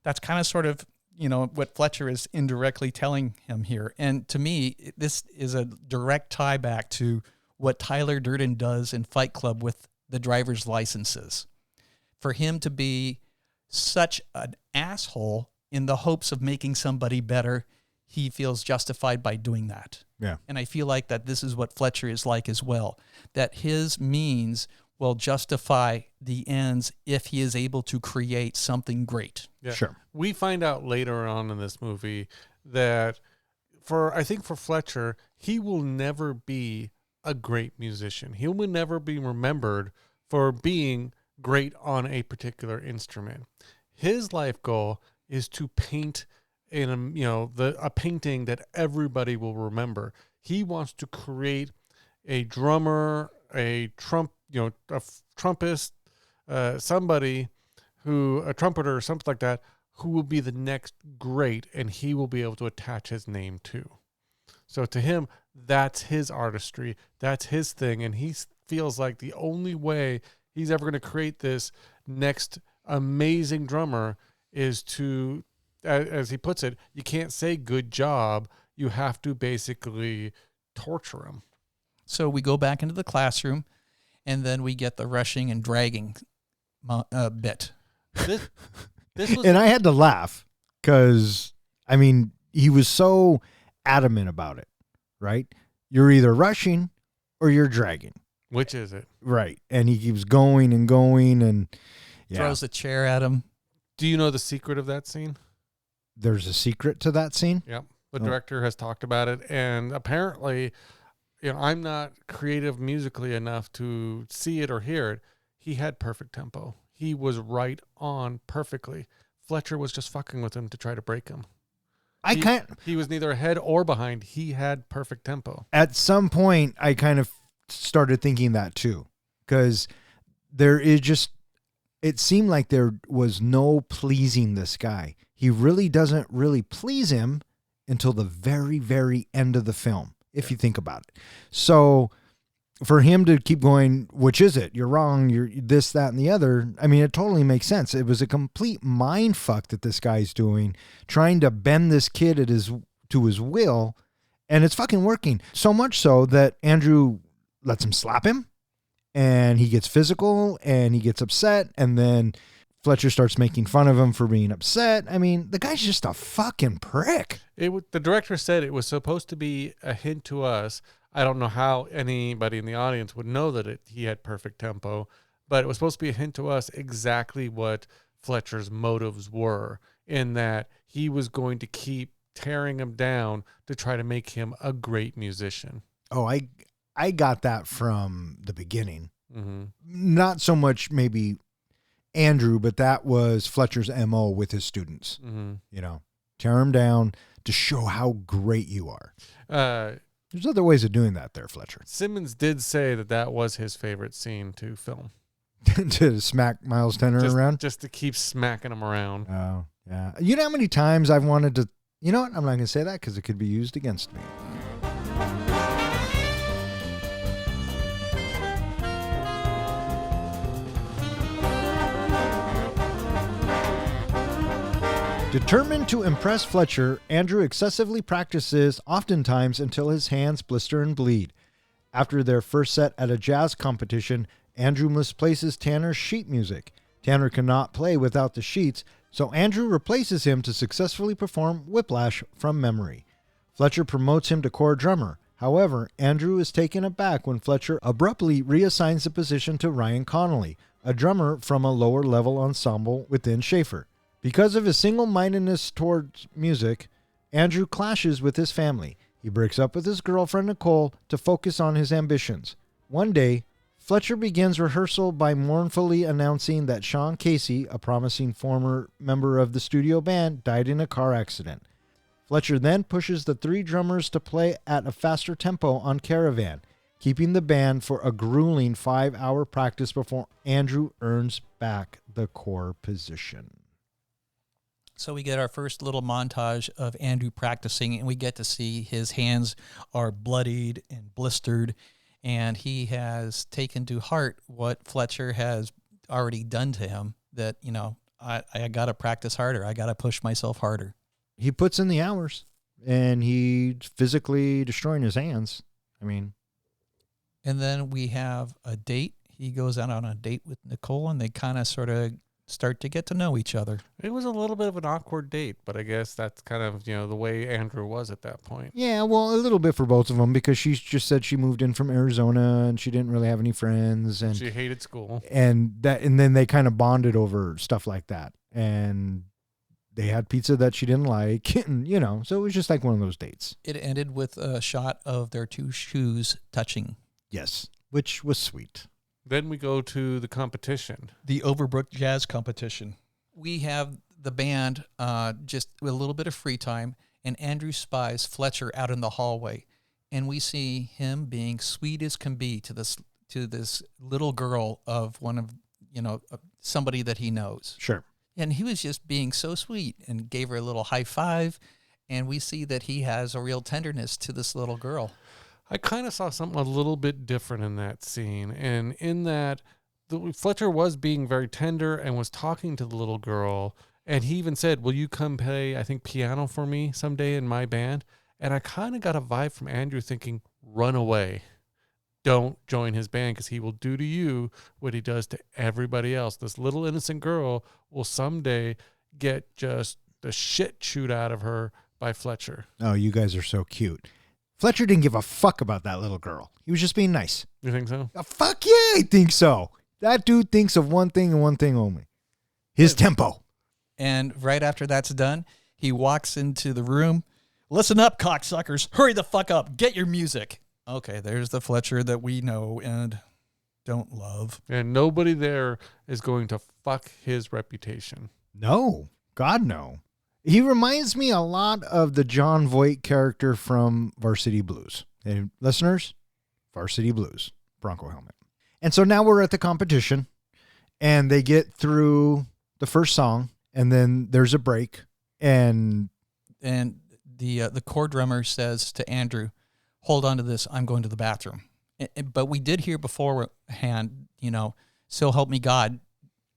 That's kind of sort of, what Fletcher is indirectly telling him here. And to me, this is a direct tie back to what Tyler Durden does in Fight Club with the driver's licenses. For him to be such an asshole in the hopes of making somebody better, he feels justified by doing that. Yeah. And I feel like that this is what Fletcher is like as well, that his means will justify the ends if he is able to create something great. Yeah. Sure. We find out later on in this movie that for Fletcher, he will never be a great musician. He will never be remembered for being great on a particular instrument. His life goal is to paint a painting that everybody will remember. He wants to create a drummer, a trumpist, somebody a trumpeter or something like that, who will be the next great, and he will be able to attach his name to. So to him, that's his artistry, that's his thing, and he feels like the only way he's ever going to create this next amazing drummer is to, as he puts it, you can't say good job, you have to basically torture him. So we go back into the classroom, and then we get the rushing and dragging bit. This was, And I had to laugh because, he was so adamant about it, right? You're either rushing or you're dragging. which is it? Right. And he keeps going and going and throws a chair at him. Do you know the secret of that scene? There's a secret to that scene? Yep. The director has talked about it, and apparently, I'm not creative musically enough to see it or hear it. He had perfect tempo. He was right on perfectly. Fletcher was just fucking with him to try to break him. He was neither ahead or behind. He had perfect tempo. At some point, I kind of started thinking that too, because there is just, it seemed like there was no pleasing this guy. He really doesn't really please him until the very, very end of the film, if you think about it. So for him to keep going, which is it? You're wrong. You're this, that, and the other. It totally makes sense. It was a complete mind fuck that this guy's doing, trying to bend this kid to his will, and it's fucking working. So much so that Andrew lets him slap him, and he gets physical, and he gets upset, and then Fletcher starts making fun of him for being upset. The guy's just a fucking prick. The director said it was supposed to be a hint to us. I don't know how anybody in the audience would know that he had perfect tempo, but it was supposed to be a hint to us exactly what Fletcher's motives were, in that he was going to keep tearing him down to try to make him a great musician. Oh, I got that from the beginning. Mm-hmm. Not so much maybe Andrew, but that was Fletcher's MO with his students. Mm-hmm. Tear him down to show how great you are. There's other ways of doing that there, Fletcher. Simmons did say that was his favorite scene to film. To smack Miles Teller around? Just to keep smacking him around. Oh, yeah. You know how many times I've wanted to... You know what? I'm not going to say that because it could be used against me. Determined to impress Fletcher, Andrew excessively practices, oftentimes until his hands blister and bleed. After their first set at a jazz competition, Andrew misplaces Tanner's sheet music. Tanner cannot play without the sheets, so Andrew replaces him to successfully perform Whiplash from memory. Fletcher promotes him to corps drummer. However, Andrew is taken aback when Fletcher abruptly reassigns the position to Ryan Connolly, a drummer from a lower-level ensemble within Schaefer. Because of his single-mindedness towards music, Andrew clashes with his family. He breaks up with his girlfriend, Nicole, to focus on his ambitions. One day, Fletcher begins rehearsal by mournfully announcing that Sean Casey, a promising former member of the studio band, died in a car accident. Fletcher then pushes the 3 drummers to play at a faster tempo on Caravan, keeping the band for a grueling 5-hour practice before Andrew earns back the core position. So we get our first little montage of Andrew practicing, and we get to see his hands are bloodied and blistered, and he has taken to heart what Fletcher has already done to him, that, you know, I got to practice harder. I got to push myself harder. He puts in the hours, and he's physically destroying his hands. I mean... And then we have a date. He goes out on a date with Nicole, and they kind of sort of start to get to know each other. It was a little bit of an awkward date, but I guess that's kind of, you know, the way Andrew was at that point. Yeah, well, a little bit for both of them, because she just said she moved in from Arizona and she didn't really have any friends, and She hated school. and then they kind of bonded over stuff like that, and they had pizza that she didn't like, and, you know, so it was just like one of those dates. It ended with a shot of their 2 shoes touching. Yes, which was sweet. Then we go to the competition. The Overbrook Jazz Competition. We have the band just with a little bit of free time, and Andrew spies Fletcher out in the hallway, and we see him being sweet as can be to this little girl of one of, you know, somebody that he knows. Sure. And he was just being so sweet and gave her a little high five, and we see that he has a real tenderness to this little girl. I kind of saw something a little bit different in that scene, and in that Fletcher was being very tender and was talking to the little girl, and he even said, "Will you come play, I think, piano for me someday in my band?" And I kind of got a vibe from Andrew thinking, run away. Don't join his band, because he will do to you what he does to everybody else. This little innocent girl will someday get just the shit chewed out of her by Fletcher. Oh, you guys are so cute. Fletcher didn't give a fuck about that little girl. He was just being nice. You think so? Fuck yeah, I think so. That dude thinks of one thing and one thing only. His tempo. And right after that's done, he walks into the room. Listen up, cocksuckers. Hurry the fuck up. Get your music. Okay, there's the Fletcher that we know and don't love. And nobody there is going to fuck his reputation. No. God, no. He reminds me a lot of the John Voight character from Varsity Blues. And listeners, Varsity Blues, Bronco helmet. And so now we're at the competition, and they get through the first song, and then there's a break, and the core drummer says to Andrew, "Hold on to this. I'm going to the bathroom." But we did hear beforehand, you know, "So help me God,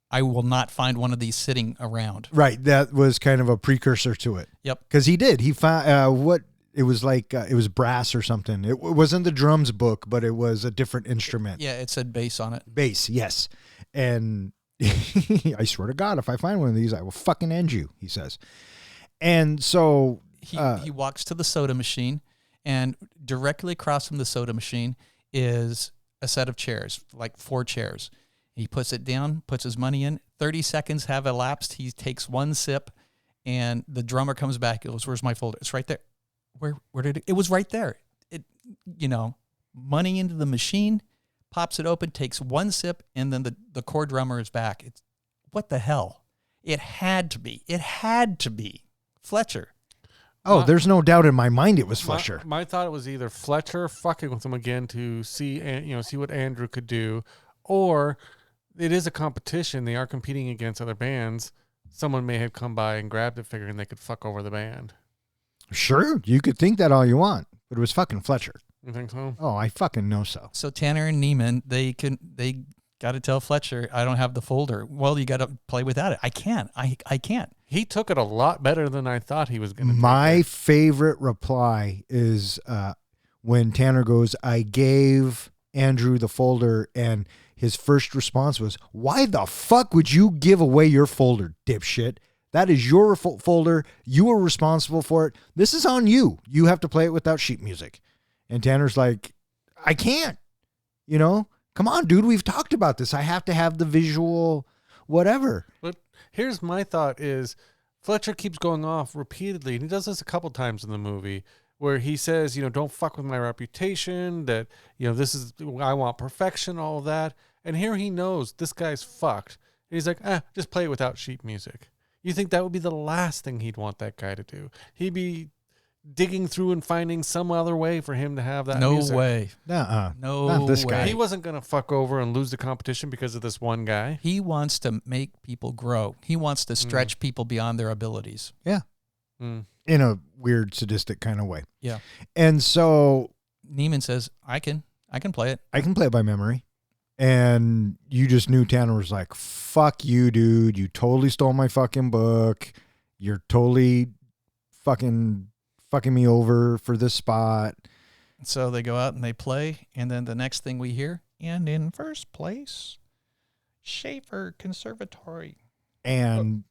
I will not find one of these sitting around." Right. That was kind of a precursor to it. Yep. Because he did. He found what it was like. It was brass or something. It wasn't the drums book, but it was a different instrument. Yeah, it said bass on it. Bass, yes. And I swear to God, if I find one of these, I will fucking end you, he says. And so he walks to the soda machine, and directly across from the soda machine is a set of chairs, like 4 chairs. He puts it down, puts his money in. 30 seconds have elapsed. He takes one sip, and the drummer comes back. He goes, "Where's my folder?" It's right there. Where did it was right there. It, you know, money into the machine, pops it open, takes one sip, and then the core drummer is back. It's what the hell? It had to be Fletcher. Oh, there's no doubt in my mind it was Fletcher. My thought it was either Fletcher fucking with him again to see what Andrew could do, or it is a competition. They are competing against other bands. Someone may have come by and grabbed it, figuring they could fuck over the band. Sure, you could think that all you want, but it was fucking Fletcher. You think so? Oh, I fucking know so. So Tanner and Neiman, they got to tell Fletcher, "I don't have the folder." "Well, you got to play without it." "I can't. I can't." He took it a lot better than I thought he was going to. My favorite reply is when Tanner goes, "I gave Andrew the folder," and his first response was, "Why the fuck would you give away your folder, dipshit? That is your folder. You were responsible for it. This is on you. You have to play it without sheet music." And Tanner's like, "I can't. You know, come on, dude. We've talked about this. I have to have the visual whatever. But here's my thought is Fletcher keeps going off repeatedly, and he does this a couple times in the movie, where he says, don't fuck with my reputation, that, this is, I want perfection, all of that. And here he knows this guy's fucked. And he's like, just play it without sheet music. You think that would be the last thing he'd want that guy to do? He'd be digging through and finding some other way for him to have that music. No way. No, No not this way. guy. He wasn't going to fuck over and lose the competition because of this one guy. He wants to make people grow. He wants to stretch people beyond their abilities. Yeah. Mm. In a weird, sadistic kind of way. Yeah. And so Neiman says, I can play it. I can play it by memory. And you just knew Tanner was like, fuck you, dude. You totally stole my fucking book. You're totally fucking me over for this spot. So they go out and they play. And then the next thing we hear, and in first place, Schaefer Conservatory. And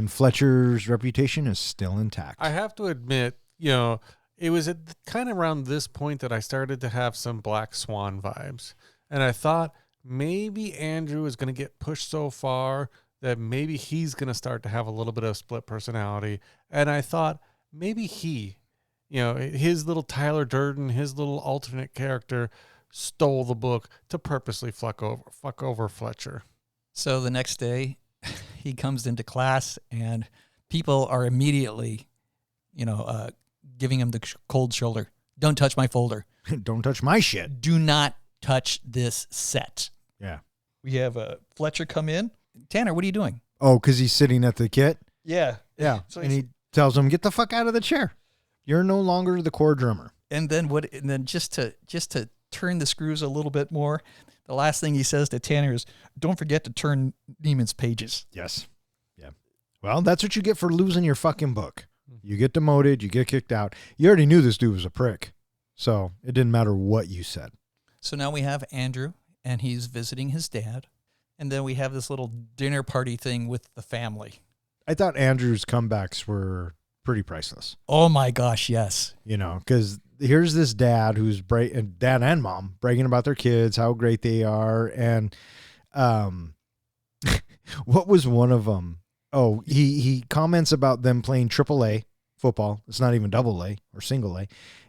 Fletcher's reputation is still intact. I have to admit, it was kind of around this point that I started to have some Black Swan vibes. And I thought maybe Andrew is going to get pushed so far that maybe he's going to start to have a little bit of split personality. And I thought maybe he, his little Tyler Durden, his little alternate character stole the book to purposely fuck over Fletcher. So the next day he comes into class and people are immediately, giving him the cold shoulder. Don't touch my folder. Don't touch my shit. Do not touch this set. Yeah. We have Fletcher come in. Tanner, what are you doing? Oh, because he's sitting at the kit? Yeah. Yeah. So and he tells him, get the fuck out of the chair. You're no longer the core drummer. And then just to turn the screws a little bit more, the last thing he says to Tanner is, don't forget to turn Neiman's pages. Yes. Yeah. Well, that's what you get for losing your fucking book. You get demoted, you get kicked out. You already knew this dude was a prick. So it didn't matter what you said. So now we have Andrew, and he's visiting his dad. And then we have this little dinner party thing with the family. I thought Andrew's comebacks were pretty priceless. Oh my gosh, yes. Because here's this dad who's dad and mom bragging about their kids, how great they are. And what was one of them? Oh, he comments about them playing AAA football. It's not even double A or single A.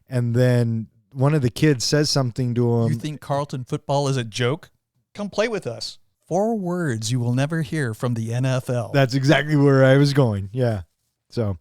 And then one of the kids says something to him. You think Carlton football is a joke? Come play with us. 4 words you will never hear from the NFL. That's exactly where I was going. Yeah. So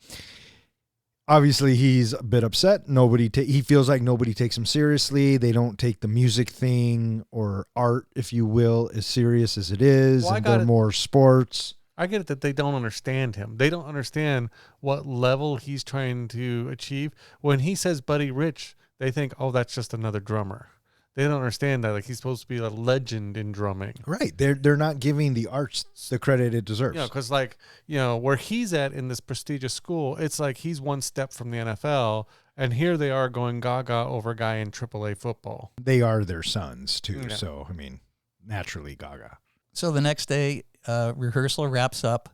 obviously he's a bit upset. He feels like nobody takes him seriously. They don't take the music thing or art, if you will, as serious as it is. Well, and they're more sports. I get it that they don't understand him. They don't understand what level he's trying to achieve. When he says Buddy Rich, they think, oh, that's just another drummer. They don't understand that he's supposed to be a legend in drumming. Right. They're not giving the arts the credit it deserves. Because where he's at in this prestigious school, it's like he's one step from the NFL, and here they are going gaga over a guy in AAA football. They are their sons too. Yeah. So, naturally gaga. So the next day, rehearsal wraps up.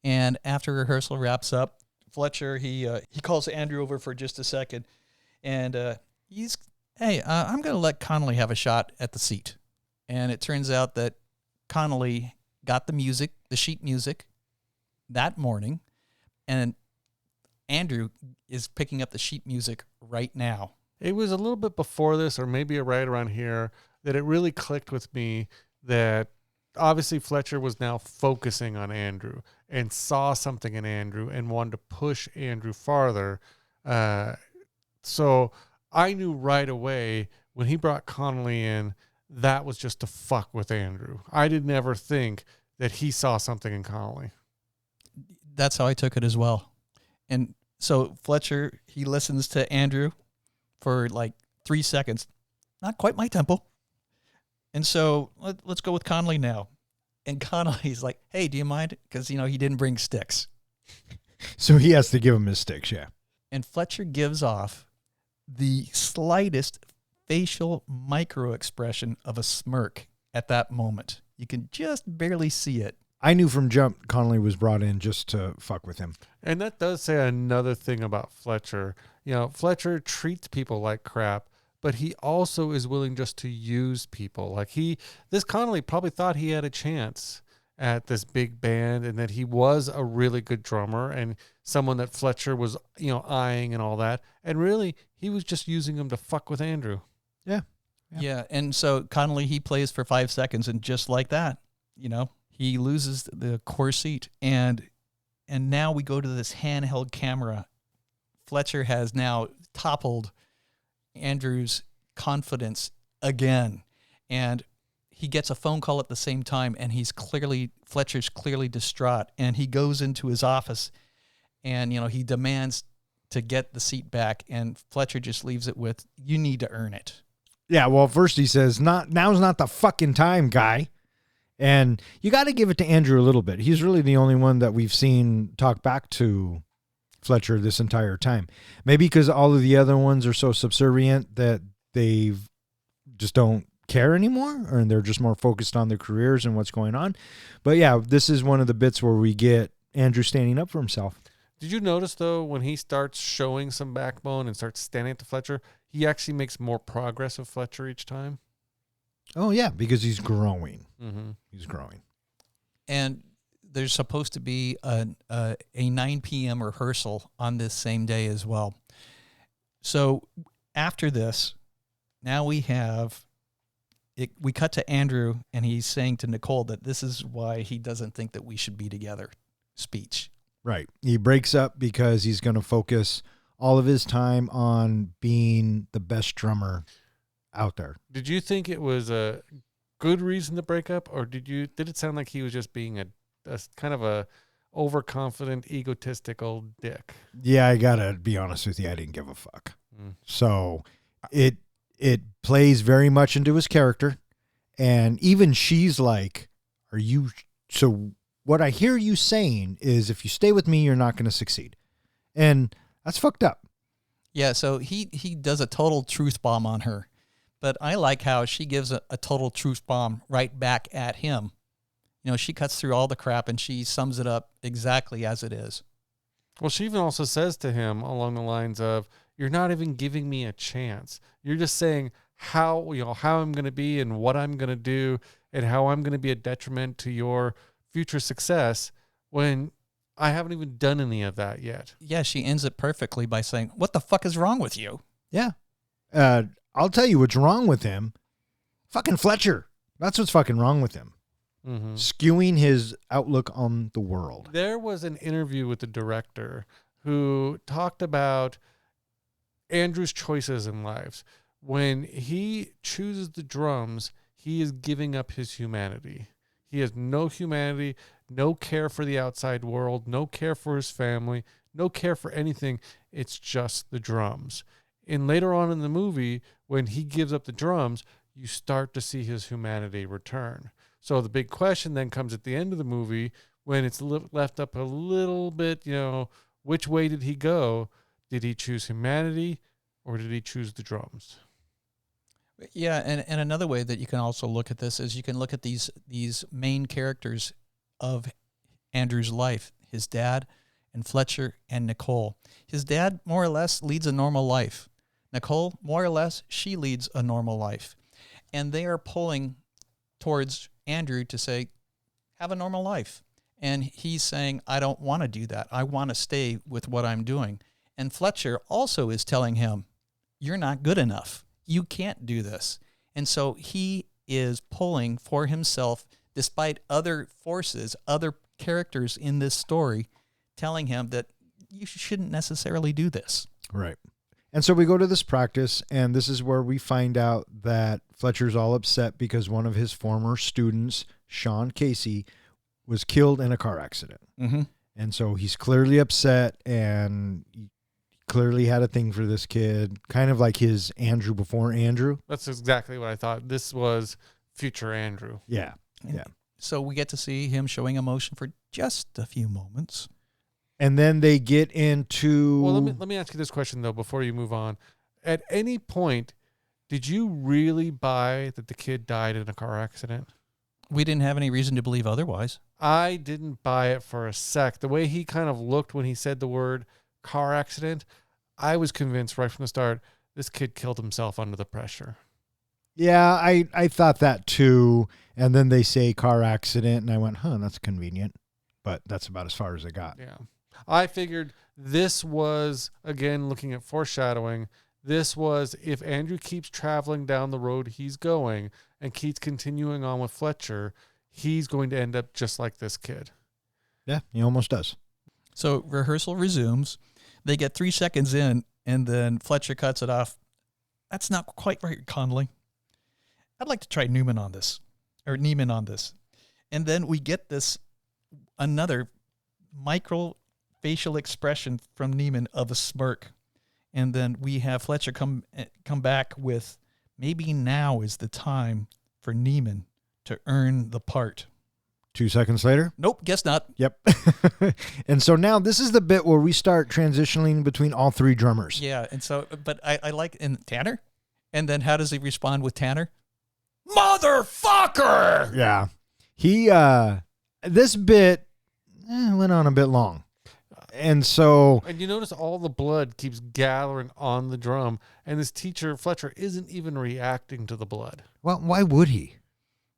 And after rehearsal wraps up, Fletcher, he calls Andrew over for just a second. And he's, hey, I'm going to let Connolly have a shot at the seat. And it turns out that Connolly got the sheet music that morning. And Andrew is picking up the sheet music right now. It was a little bit before this, or maybe right around here, that it really clicked with me that obviously Fletcher was now focusing on Andrew and saw something in Andrew and wanted to push Andrew farther. So I knew right away when he brought Connolly in, that was just to fuck with Andrew. I didn't ever think that he saw something in Connolly. That's how I took it as well. And so Fletcher, he listens to Andrew for like 3 seconds. Not quite my tempo. And so let's go with Connolly now. And Connolly's like, hey, do you mind? Because, he didn't bring sticks. So he has to give him his sticks, yeah. And Fletcher gives off the slightest facial micro expression of a smirk at that moment. You can just barely see it. I knew from jump Connolly was brought in just to fuck with him. And that does say another thing about Fletcher. Fletcher treats people like crap, but he also is willing just to use people. This Connolly probably thought he had a chance, at this big band, and that he was a really good drummer and someone that Fletcher was, eyeing and all that. And really, he was just using him to fuck with Andrew. Yeah. Yeah, and so Connolly, he plays for 5 seconds, and just like that, he loses the core seat, and now we go to this handheld camera. Fletcher has now toppled Andrew's confidence again, and he gets a phone call at the same time, and Fletcher's clearly distraught, and he goes into his office, and he demands to get the seat back, and Fletcher just leaves it with, "You need to earn it." Yeah, well, first he says, now's not the fucking time, guy. And you got to give it to Andrew a little bit. He's really the only one that we've seen talk back to Fletcher this entire time. Maybe because all of the other ones are so subservient that they just don't care anymore, or they're just more focused on their careers and what's going on. But yeah, this is one of the bits where we get Andrew standing up for himself. Did you notice, though, when he starts showing some backbone and starts standing up to Fletcher, he actually makes more progress with Fletcher each time? Oh, yeah, because he's growing. Mm-hmm. He's growing. And there's supposed to be a 9 p.m. rehearsal on this same day as well. So after this, now we have it. We cut to Andrew, and he's saying to Nicole that this is why he doesn't think that we should be together. Speech. Right. He breaks up because he's going to focus all of his time on being the best drummer out there. Did you think it was a good reason to break up, or did it sound like he was just being a kind of a overconfident, egotistical dick? Yeah, I got to be honest with you. I didn't give a fuck. So it plays very much into his character. And even she's like, so what I hear you saying is if you stay with me, you're not going to succeed. And that's fucked up. Yeah, so he does a total truth bomb on her. But I like how she gives a total truth bomb right back at him. She cuts through all the crap and she sums it up exactly as it is. Well, she even also says to him along the lines of, "You're not even giving me a chance. You're just saying how I'm going to be and what I'm going to do and how I'm going to be a detriment to your future success when I haven't even done any of that yet." Yeah, she ends it perfectly by saying, "What the fuck is wrong with you?" Yeah. I'll tell you what's wrong with him. Fucking Fletcher. That's what's fucking wrong with him. Mm-hmm. Skewing his outlook on the world. There was an interview with the director who talked about Andrew's choices in life. When he chooses the drums, he is giving up his humanity. He has no humanity, no care for the outside world, no care for his family, no care for anything. It's just the drums. And later on in the movie, when he gives up the drums, you start to see his humanity return. So the big question then comes at the end of the movie when it's left up a little bit, which way did he go? Did he choose humanity or did he choose the drums? Yeah, and another way that you can also look at this is you can look at these main characters of Andrew's life, his dad and Fletcher and Nicole. His dad more or less leads a normal life. Nicole, more or less, she leads a normal life. And they are pulling towards Andrew to say, have a normal life. And he's saying, I don't want to do that. I want to stay with what I'm doing. And Fletcher also is telling him, you're not good enough. You can't do this. And so he is pulling for himself, despite other forces, other characters in this story telling him that you shouldn't necessarily do this. Right. And so we go to this practice, and this is where we find out that Fletcher's all upset because one of his former students, Sean Casey, was killed in a car accident. Mm-hmm. And so he's clearly upset, and he clearly had a thing for this kid, kind of like his Andrew before Andrew. That's exactly what I thought. This was future Andrew. Yeah. Yeah. So we get to see him showing emotion for just a few moments. And then they get into... Well, let me ask you this question, though, before you move on. At any point, did you really buy that the kid died in a car accident? We didn't have any reason to believe otherwise. I didn't buy it for a sec. The way he kind of looked when he said the word car accident, I was convinced right from the start this kid killed himself under the pressure. Yeah, I thought that too. And then they say car accident, and I went, that's convenient. But that's about as far as I got. Yeah. I figured this was, again, looking at foreshadowing, this was if Andrew keeps traveling down the road he's going and keeps continuing on with Fletcher, he's going to end up just like this kid. Yeah, he almost does. So rehearsal resumes. They get 3 seconds in, and then Fletcher cuts it off. That's not quite right, Conley. I'd like to try Neiman on this. And then we get this another micro facial expression from Neiman of a smirk. And then we have Fletcher come back with, maybe now is the time for Neiman to earn the part. 2 seconds later. Nope, guess not. Yep. And so now this is the bit where we start transitioning between all three drummers. Yeah, and so, but I like in Tanner. And then how does he respond with Tanner? Motherfucker! Yeah. He, this bit went on a bit long. And so. And you notice all the blood keeps gathering on the drum, and this teacher, Fletcher, isn't even reacting to the blood. Well, why would he?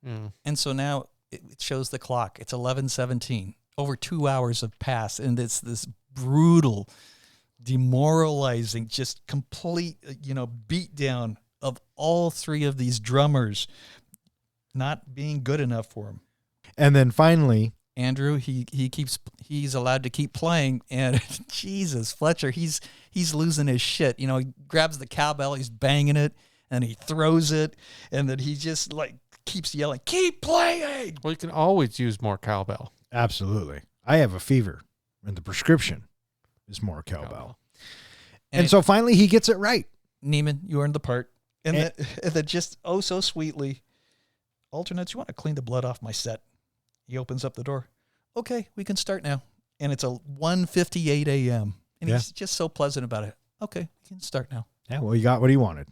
Yeah. And so now it shows the clock. It's 11:17. Over 2 hours have passed, and it's this brutal, demoralizing, just complete, beat down of all three of these drummers not being good enough for him. And then finally, Andrew, he's allowed to keep playing, and Jesus, Fletcher, he's losing his shit. He grabs the cowbell, he's banging it, and he throws it, and then he just keeps yelling, "Keep playing!" Well, you can always use more cowbell. absolutely, I have a fever, and the prescription is more cowbell. And so finally, he gets it right. Neiman, you earned the part, and then just so sweetly, alternates, you want to clean the blood off my set? He opens up the door. Okay, we can start now. And it's a 1:58 a.m. And he's just so pleasant about it. Okay, we can start now. Yeah, well, he got what he wanted.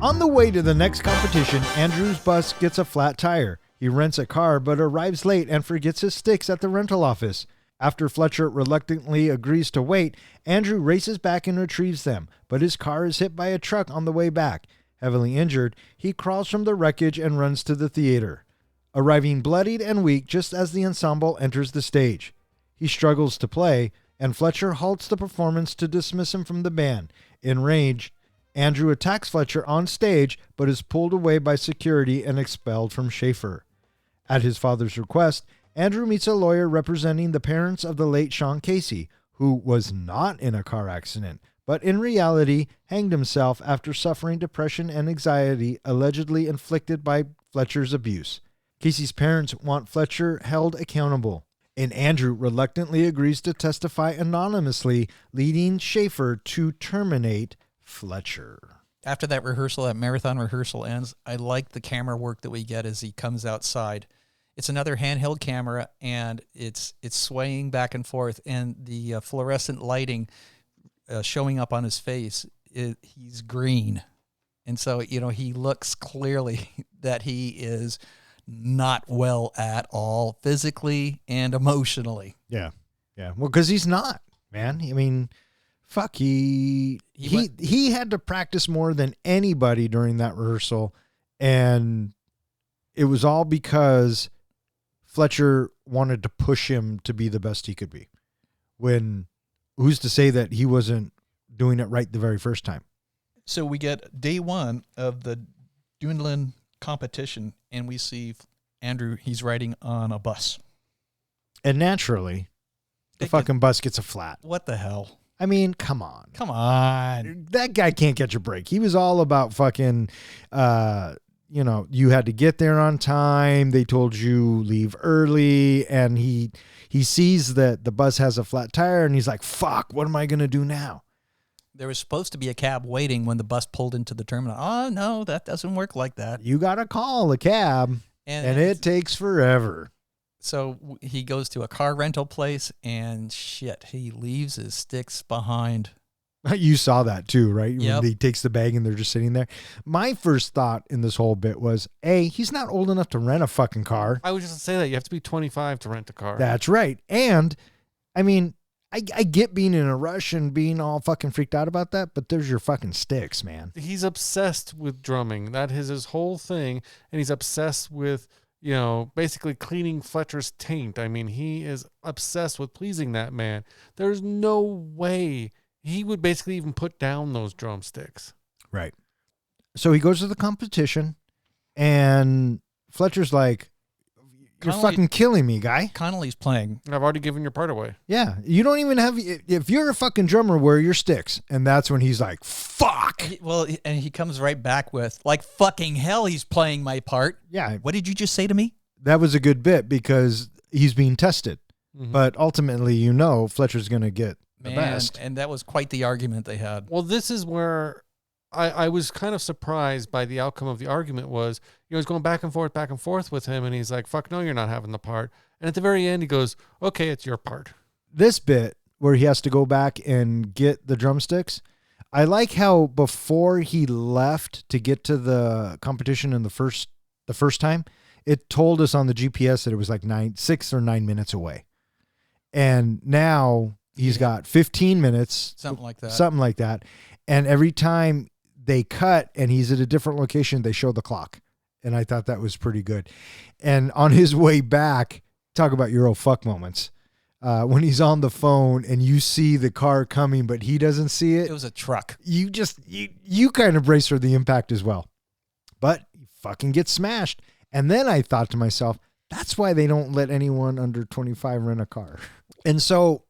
On the way to the next competition, Andrew's bus gets a flat tire. He rents a car but arrives late and forgets his sticks at the rental office. After Fletcher reluctantly agrees to wait, Andrew races back and retrieves them, but his car is hit by a truck on the way back. Heavily injured, he crawls from the wreckage and runs to the theater, arriving bloodied and weak just as the ensemble enters the stage. He struggles to play, and Fletcher halts the performance to dismiss him from the band. Enraged, Andrew attacks Fletcher on stage, but is pulled away by security and expelled from Schaefer. At his father's request, Andrew meets a lawyer representing the parents of the late Sean Casey, who was not in a car accident, but in reality hanged himself after suffering depression and anxiety allegedly inflicted by Fletcher's abuse. Casey's parents want Fletcher held accountable, and Andrew reluctantly agrees to testify anonymously, leading Schaefer to terminate Fletcher. After that rehearsal, that marathon rehearsal ends, I like the camera work that we get as he comes outside. It's another handheld camera, and it's swaying back and forth, and the fluorescent lighting showing up on his face, he's green. And so, he looks clearly that he is not well at all, physically and emotionally. Yeah. Yeah. Well, because he's not, man. I mean, fuck, he had to practice more than anybody during that rehearsal, and it was all because Fletcher wanted to push him to be the best he could be. When who's to say that he wasn't doing it right the very first time? So we get day one of the Dunedin competition, and we see Andrew, he's riding on a bus. And naturally, the fucking bus gets a flat. What the hell? I mean, come on. Come on. That guy can't catch a break. He was all about fucking, you had to get there on time. They told you leave early. And he sees that the bus has a flat tire and he's like, fuck, what am I going to do now? There was supposed to be a cab waiting when the bus pulled into the terminal. Oh, no, that doesn't work like that. You got to call a cab and it takes forever. So he goes to a car rental place and shit, he leaves his sticks behind. You saw that too, right? Yep. When he takes the bag and they're just sitting there. My first thought in this whole bit was, A, he's not old enough to rent a fucking car. I was just say that you have to be 25 to rent a car. That's right. And I mean, I get being in a rush and being all fucking freaked out about that, but there's your fucking sticks, man. He's obsessed with drumming. That is his whole thing. And he's obsessed with, you know, basically cleaning Fletcher's taint. I mean, he is obsessed with pleasing that man. There's no way he would basically even put down those drumsticks. Right. So he goes to the competition and Fletcher's like, you're Connolly- fucking killing me, guy. Connolly's playing. I've already given your part away. Yeah. You don't even have, if you're a fucking drummer, wear your sticks. And that's when he's like, fuck. And he comes right back with, like, fucking hell, he's playing my part. Yeah. What did you just say to me? That was a good bit because he's being tested. Mhm. But ultimately, you know, Fletcher's going to get the best. And that was quite the argument they had. Well, this is where I was kind of surprised by the outcome of the argument was, you know, he's going back and forth with him. And he's like, fuck no, you're not having the part. And at the very end, he goes, okay, it's your part. This bit where he has to go back and get the drumsticks, I like how before he left to get to the competition in the first time, it told us on the GPS that it was like 6 or 9 minutes away. And now he's got 15 minutes, Something like that. something like that. And every time they cut and he's at a different location, they show the clock. And I thought that was pretty good. And on his way back, talk about Euro fuck moments. When he's on the phone and you see the car coming, but he doesn't see it. It was a truck. You kind of brace for the impact as well. But he fucking gets smashed. And then I thought to myself, that's why they don't let anyone under 25 rent a car. And so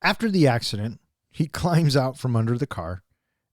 after the accident, he climbs out from under the car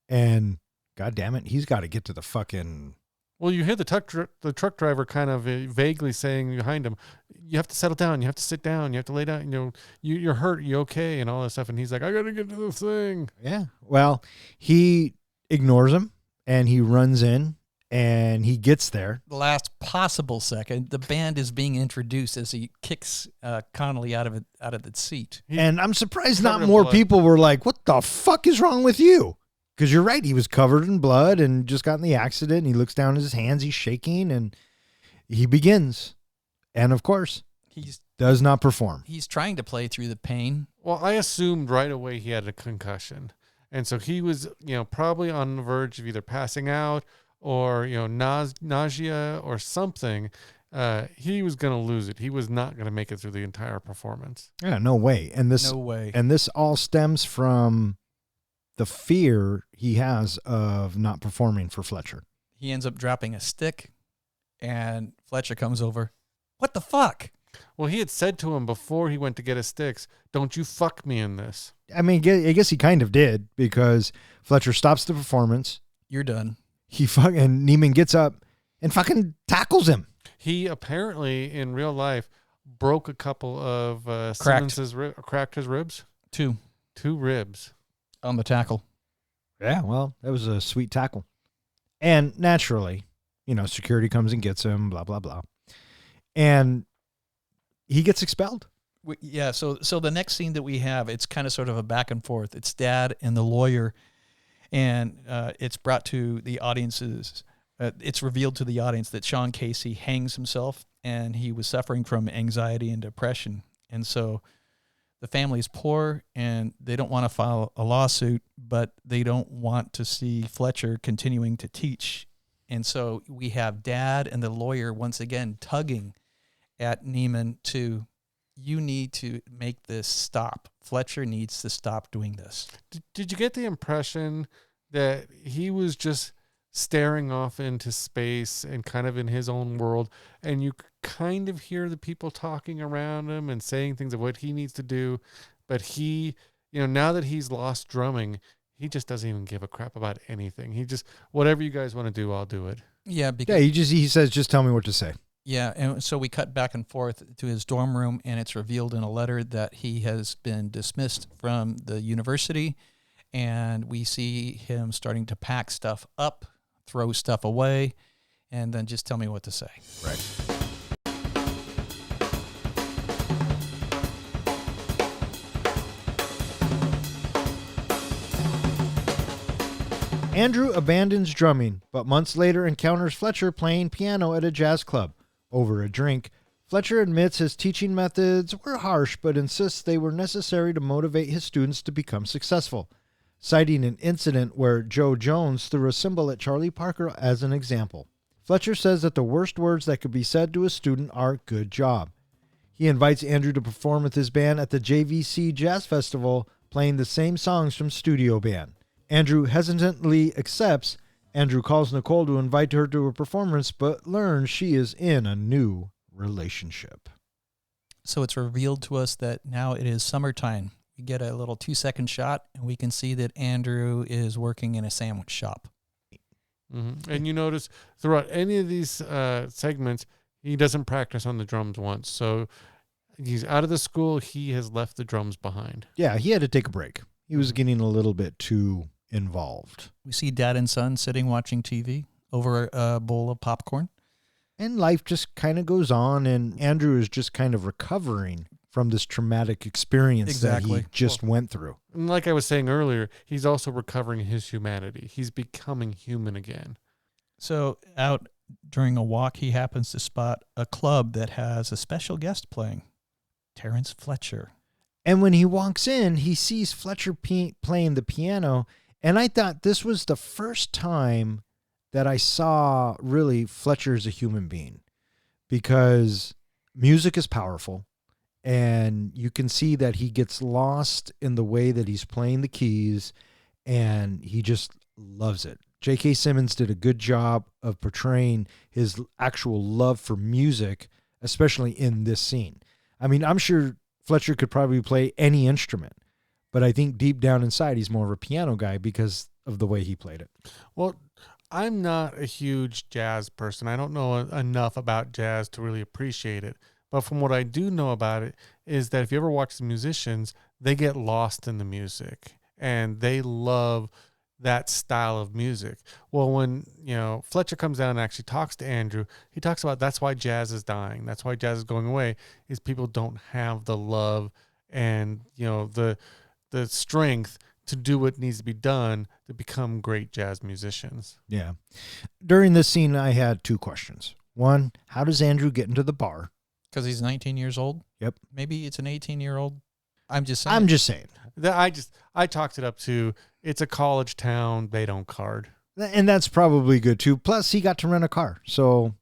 and God damn it, he's got to get to the fucking... Well, you hear the truck driver kind of vaguely saying behind him, you have to settle down. You have to sit down. You have to lay down. You know, you're hurt. You okay? And all that stuff. And he's like, I got to get to the thing. Yeah. Well, he ignores him and he runs in and he gets there. The last possible second, the band is being introduced as he kicks Connolly out of the seat. And I'm surprised covered not in more blood. people were like, what the fuck is wrong with you? Because you're right. He was covered in blood and just got in the accident. And he looks down at his hands. He's shaking and he begins. And of course, he does not perform. He's trying to play through the pain. Well, I assumed right away he had a concussion. And so he was, you know, probably on the verge of either passing out or, you know, nausea or something. He was going to lose it. He was not going to make it through the entire performance. Yeah, no way. And this, No way. And this all stems from the fear he has of not performing for Fletcher. He ends up dropping a stick, and Fletcher comes over. What the fuck? Well, he had said to him before he went to get his sticks, don't you fuck me in this. I mean, I guess he kind of did because Fletcher stops the performance. You're done. And Neiman gets up and fucking tackles him. He apparently, in real life, broke a couple of Cracked. Simmons's cracked his ribs. 2 ribs. on the tackle. Yeah, well, that was a sweet tackle. And naturally, you know, security comes and gets him, blah, blah, blah. And he gets expelled. Yeah, so the next scene that we have, it's kind of sort of a back and forth. It's Dad and the lawyer, and it's brought to the audiences. It's revealed to the audience that Sean Casey hangs himself, and he was suffering from anxiety and depression. And so the family is poor, and they don't want to file a lawsuit, but they don't want to see Fletcher continuing to teach. And so we have Dad and the lawyer once again tugging at Neiman to, you need to make this stop. Fletcher needs to stop doing this. Did you get the impression that he was just staring off into space and kind of in his own world, and you kind of hear the people talking around him and saying things of what he needs to do, but he, you know, now that he's lost drumming, he just doesn't even give a crap about anything. He just, whatever you guys want to do, I'll do it. Yeah, because he says, just tell me what to say. yeah, and so we cut back and forth to his dorm room, and it's revealed in a letter that he has been dismissed from the university, and we see him starting to pack stuff up, throw stuff away, and then just tell me what to say. Right. Andrew abandons drumming, but months later encounters Fletcher playing piano at a jazz club. Over a drink, Fletcher admits his teaching methods were harsh, but insists they were necessary to motivate his students to become successful, citing an incident where Joe Jones threw a cymbal at Charlie Parker as an example. Fletcher says that the worst words that could be said to a student are "good job." He invites Andrew to perform with his band at the JVC Jazz Festival, playing the same songs from Studio Band. Andrew hesitantly accepts. Andrew calls Nicole to invite her to a performance, but learns she is in a new relationship. So it's revealed to us that now it is summertime. We get a little 2-second shot, and we can see that Andrew is working in a sandwich shop. Mm-hmm. And you notice throughout any of these segments, he doesn't practice on the drums once. So he's out of the school. He has left the drums behind. Yeah, he had to take a break. He was getting a little bit too involved. We see dad and son sitting watching TV over a bowl of popcorn. And life just kind of goes on, and Andrew is just kind of recovering from this traumatic experience that he just went through. And like I was saying earlier, he's also recovering his humanity. He's becoming human again. So out during a walk, he happens to spot a club that has a special guest playing, Terrence Fletcher. And when he walks in, he sees Fletcher playing the piano, and I thought this was the first time that I saw really Fletcher as a human being, because music is powerful. And you can see that he gets lost in the way that he's playing the keys, and he just loves it. J.K. Simmons did a good job of portraying his actual love for music, especially in this scene. I mean, I'm sure Fletcher could probably play any instrument, but I think deep down inside he's more of a piano guy because of the way he played it. Well, I'm not a huge jazz person. I don't know enough about jazz to really appreciate it. But from what I do know about it is that if you ever watch the musicians, they get lost in the music and they love that style of music. Well, when, Fletcher comes down and actually talks to Andrew, he talks about that's why jazz is dying. That's why jazz is going away, is people don't have the love and, the strength to do what needs to be done to become great jazz musicians. Yeah. During this scene, I had two questions. One, how does Andrew get into the bar? Because he's 19 years old? Yep. Maybe it's an 18-year-old? I'm just saying. I'm just saying. I talked it up to, it's a college town, they don't card. And that's probably good too. Plus, he got to rent a car. So,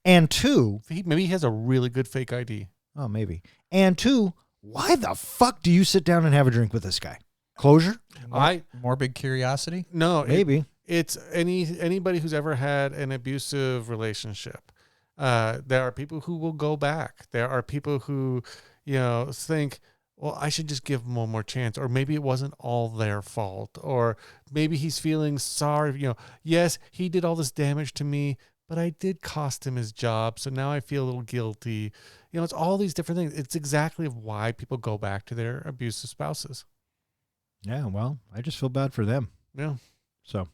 And two. Maybe he has a really good fake ID. Oh, maybe. And two, why the fuck do you sit down and have a drink with this guy? Closure? Morbid curiosity? No. Maybe. It's anybody who's ever had an abusive relationship. There are people who will go back. There are people who, think, well, I should just give them one more chance. Or maybe it wasn't all their fault. Or maybe he's feeling sorry. Yes, he did all this damage to me, but I did cost him his job. So now I feel a little guilty. It's all these different things. It's exactly why people go back to their abusive spouses. Yeah, well, I just feel bad for them. Yeah. So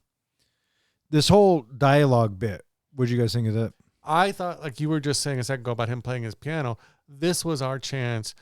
this whole dialogue bit, what did you guys think of that? I thought, like you were just saying a second ago about him playing his piano, this was our chance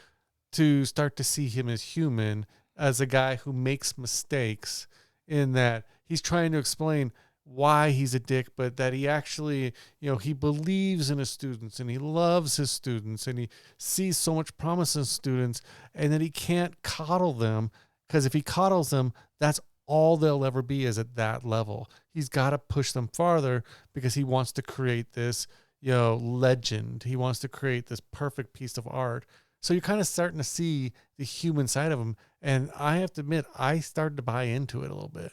to start to see him as human, as a guy who makes mistakes, in that he's trying to explain why he's a dick, but that he actually, he believes in his students and he loves his students and he sees so much promise in students, and that he can't coddle them, because if he coddles them, that's all they'll ever be, is at that level. He's got to push them farther because he wants to create this, legend. He wants to create this perfect piece of art. So you're kind of starting to see the human side of him. And I have to admit, I started to buy into it a little bit.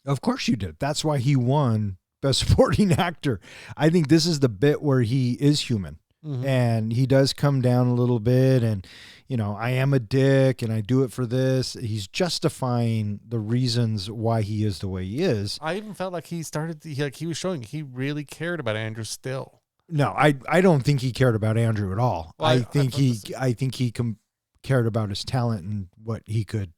Of course you did. That's why he won Best Supporting Actor. I think this is the bit where he is human. Mm-hmm. And he does come down a little bit, and, I am a dick and I do it for this. He's justifying the reasons why he is the way he is. I even felt like he was showing he really cared about Andrew still. No, I don't think he cared about Andrew at all. Well, I think he cared about his talent and what he could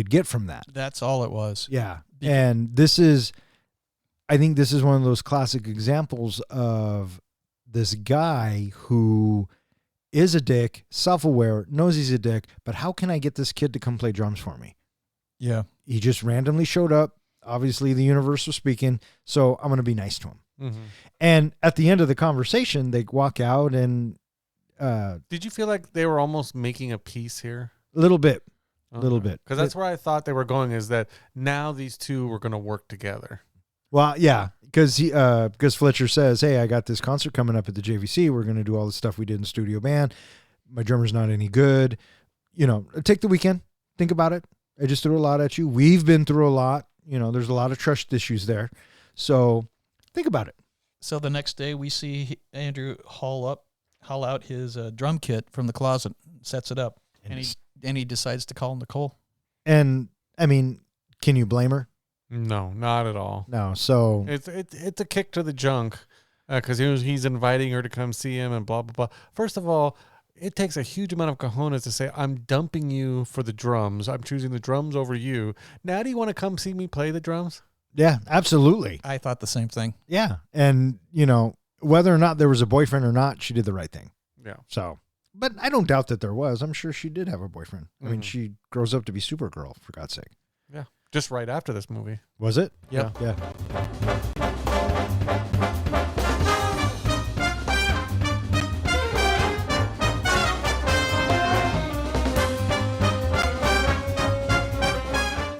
get from that. That's all it was. Yeah. And I think this is one of those classic examples of this guy who is a dick, self-aware, knows he's a dick, but how can I get this kid to come play drums for me? Yeah. He just randomly showed up. obviously the universe was speaking, so I'm going to be nice to him. Mm-hmm. And at the end of the conversation, they walk out and Did you feel like they were almost making a peace here? a little bit. Because that's where I thought they were going, is that now these two were going to work together. Well, yeah, because Fletcher says, hey, I got this concert coming up at the JVC. We're going to do all the stuff we did in studio band. My drummer's not any good. Take the weekend. Think about it. I just threw a lot at you. We've been through a lot. There's a lot of trust issues there. So think about it. So the next day we see Andrew haul out his drum kit from the closet, sets it up, and he decides to call Nicole. And I mean, can you blame her? No, not at all. No. So it's a kick to the junk, because he's inviting her to come see him and blah, blah, blah. First of all, it takes a huge amount of cojones to say, I'm dumping you for the drums. I'm choosing the drums over you. Now do you want to come see me play the drums? yeah, absolutely. I thought the same thing. Yeah. And, whether or not there was a boyfriend or not, she did the right thing. Yeah. So, but I don't doubt that there was. I'm sure she did have a boyfriend. I mean, she grows up to be Supergirl, for God's sake. Yeah. Just right after this movie. Was it? Yep. Yeah.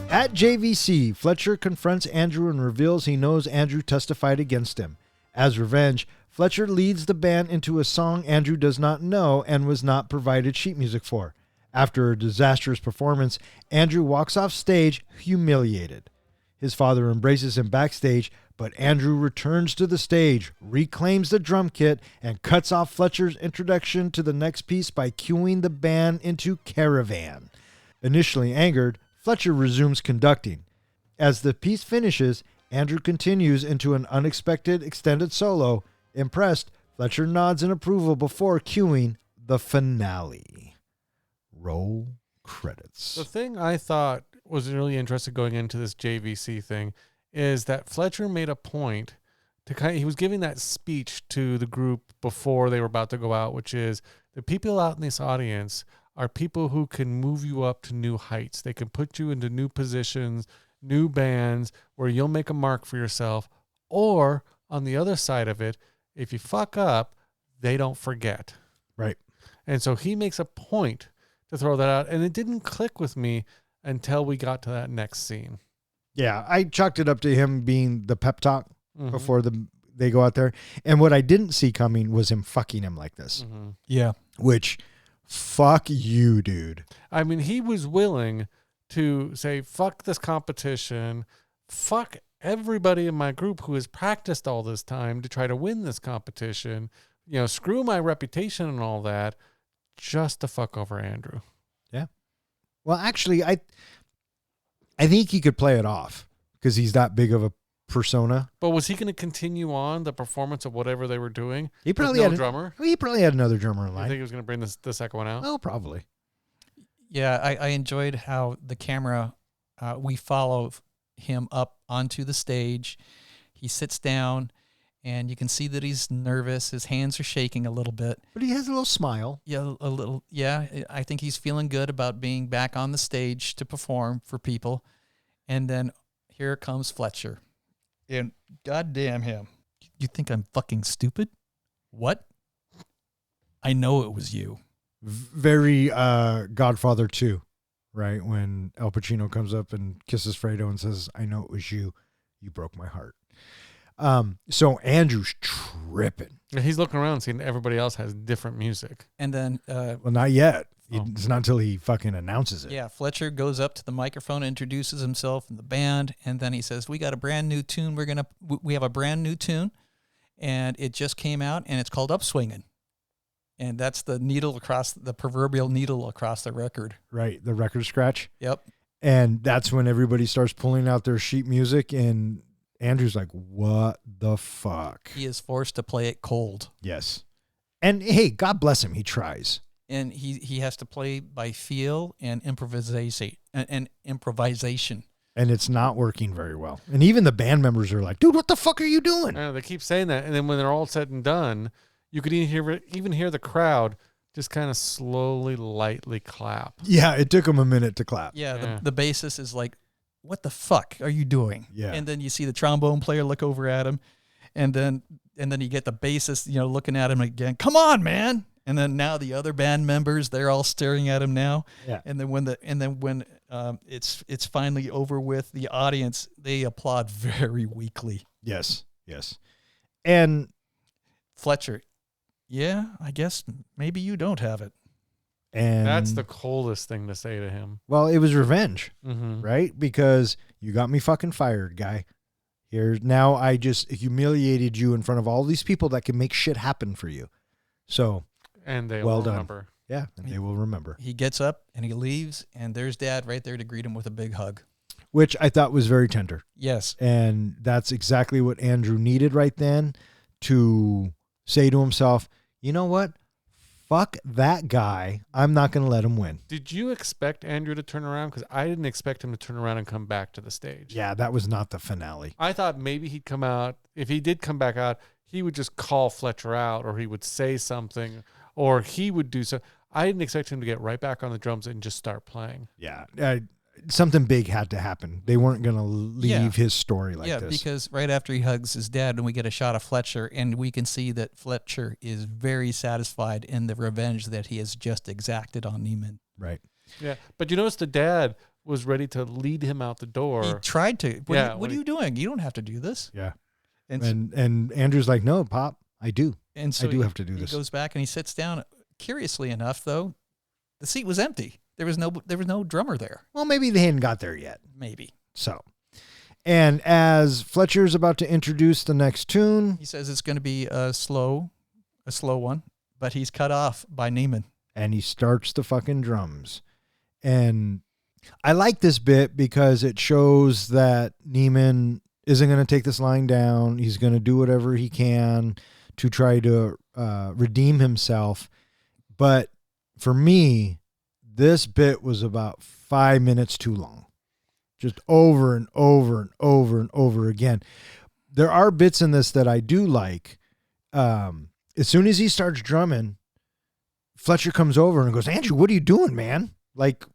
At JVC, Fletcher confronts Andrew and reveals he knows Andrew testified against him. As revenge, Fletcher leads the band into a song Andrew does not know and was not provided sheet music for. After a disastrous performance, Andrew walks off stage humiliated. His father embraces him backstage, but Andrew returns to the stage, reclaims the drum kit, and cuts off Fletcher's introduction to the next piece by cueing the band into Caravan. Initially angered, Fletcher resumes conducting. As the piece finishes, Andrew continues into an unexpected extended solo. Impressed, Fletcher nods in approval before cueing the finale. Roll credits. The thing I thought was really interesting going into this JVC thing is that Fletcher made a point to he was giving that speech to the group before they were about to go out, which is the people out in this audience are people who can move you up to new heights. They can put you into new positions, new bands where you'll make a mark for yourself. Or on the other side of it, if you fuck up, they don't forget. Right. And so he makes a point to throw that out. And it didn't click with me until we got to that next scene. Yeah, I chalked it up to him being the pep talk before they go out there. And what I didn't see coming was him fucking him like this. Mm-hmm. Yeah. Which, fuck you, dude. I mean, he was willing to say, fuck this competition, fuck everybody in my group who has practiced all this time to try to win this competition, screw my reputation and all that, just to fuck over Andrew. Yeah. Well, actually, I think he could play it off because he's that big of a persona. But was he going to continue on the performance of whatever they were doing? He probably had had a drummer. He probably had another drummer in I line. think he was going to bring the second one out. Oh, probably. Yeah, I enjoyed how the camera, we follow him up onto the stage. He sits down, and you can see that he's nervous. His hands are shaking a little bit. But he has a little smile. Yeah, a little. Yeah, I think he's feeling good about being back on the stage to perform for people. And then here comes Fletcher. And goddamn him. You think I'm fucking stupid? What? I know it was you. Very Godfather 2, right? When Al Pacino comes up and kisses Fredo and says, I know it was you. You broke my heart. So Andrew's tripping. He's looking around seeing everybody else has different music. And then... well, not yet. It's not until he fucking announces it. Yeah, Fletcher goes up to the microphone, introduces himself and the band, and then he says, we got a brand new tune. We have a brand new tune, and it just came out, and it's called Upswingin'. And that's the proverbial needle across the record. Right, the record scratch. Yep. And that's when everybody starts pulling out their sheet music, and Andrew's like, what the fuck? He is forced to play it cold. Yes. And hey, God bless him, he tries. And he has to play by feel and improvisation. And it's not working very well. And even the band members are like, dude, what the fuck are you doing? I know, they keep saying that. And then when they're all said and done, you could even hear the crowd just kind of slowly, lightly clap. Yeah, it took him a minute to clap. Yeah. The bassist is like, what the fuck are you doing? Yeah. And then you see the trombone player look over at him, and then you get the bassist, looking at him again. Come on, man. And then now the other band members, they're all staring at him now. Yeah. And then when it's finally over with, the audience, they applaud very weakly. Yes. Yes. And Fletcher, yeah, I guess maybe you don't have it. and That's the coldest thing to say to him. well, it was revenge, Mm-hmm. right? Because you got me fucking fired, guy. Here now, I just humiliated you in front of all these people that can make shit happen for you. So And they Well will done. remember. yeah, and they will remember. He gets up and he leaves, and there's Dad right there to greet him with a big hug. Which I thought was very tender. Yes. And that's exactly what Andrew needed right then, to say to himself, you know what? Fuck that guy. I'm not going to let him win. Did you expect Andrew to turn around? Because I didn't expect him to turn around and come back to the stage. Yeah, that was not the finale. I thought maybe he'd come out. If he did come back out, he would just call Fletcher out, or he would say something, or he would do so. I didn't expect him to get right back on the drums and just start playing. Yeah. Something big had to happen. They weren't going to leave his story like yeah, this. because right after he hugs his dad, and we get a shot of Fletcher, and we can see that Fletcher is very satisfied in the revenge that he has just exacted on Neiman. Right. Yeah, but you notice the dad was ready to lead him out the door. He tried to. What when are you doing? You don't have to do this. Yeah. And And Andrew's like, no, Pop, I do. and so I do have to do he this. goes back and he sits down. Curiously enough, though, the seat was empty. There was no drummer there. Well, maybe they hadn't got there yet. Maybe. So, and as Fletcher's about to introduce the next tune, He says it's going to be a slow one, but he's cut off by Neiman. and he starts the fucking drums. And I like this bit because it shows that Neiman isn't going to take this line down. He's going to do whatever he can to try to redeem himself. But for me, this bit was about 5 minutes too long. Just over and over and over and over again. There are bits in this that I do like. As soon as he starts drumming, Fletcher comes over and goes, Andrew, what are you doing, man? Like,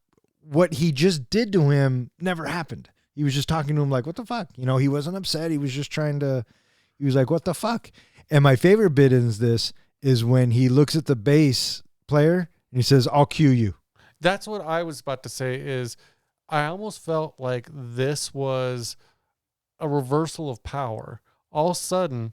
what he just did to him never happened. He was just talking to him like, what the fuck? He wasn't upset. He was just he was like, what the fuck? And my favorite bit in this is when he looks at the bass player and he says, I'll cue you. That's what I was about to say. Is I almost felt like this was a reversal of power. All of a sudden,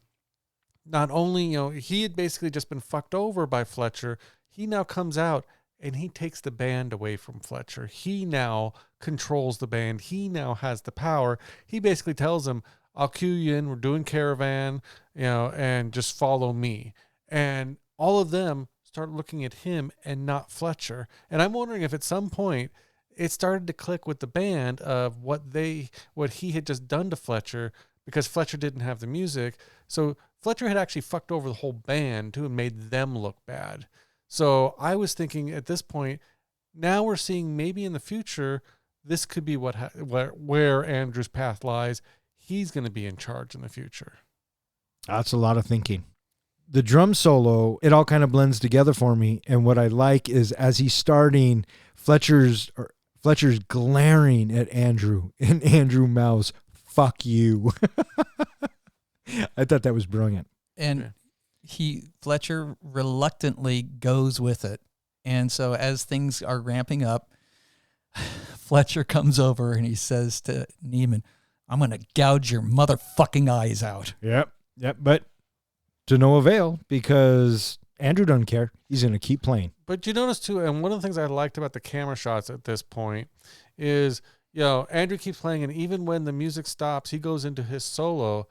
not only he had basically just been fucked over by Fletcher, he now comes out and he takes the band away from Fletcher. He now controls the band. He now has the power. He basically tells him, I'll cue you in. We're doing Caravan, and just follow me. And all of them start looking at him and not Fletcher. And I'm wondering if at some point it started to click with the band of what he had just done to Fletcher, because Fletcher didn't have the music. So Fletcher had actually fucked over the whole band too and made them look bad. So I was thinking at this point, now we're seeing maybe in the future, this could be where Andrew's path lies. He's going to be in charge in the future. That's a lot of thinking. The drum solo, it all kind of blends together for me. And what I like is as he's starting, Fletcher's glaring at Andrew, and Andrew mouths, fuck you. I thought that was brilliant. And Fletcher reluctantly goes with it. And so as things are ramping up, Fletcher comes over and he says to Neiman, I'm going to gouge your motherfucking eyes out. Yep. But to no avail, because Andrew doesn't care. He's going to keep playing. But you notice too, and one of the things I liked about the camera shots at this point is, Andrew keeps playing, and even when the music stops, he goes into his solo,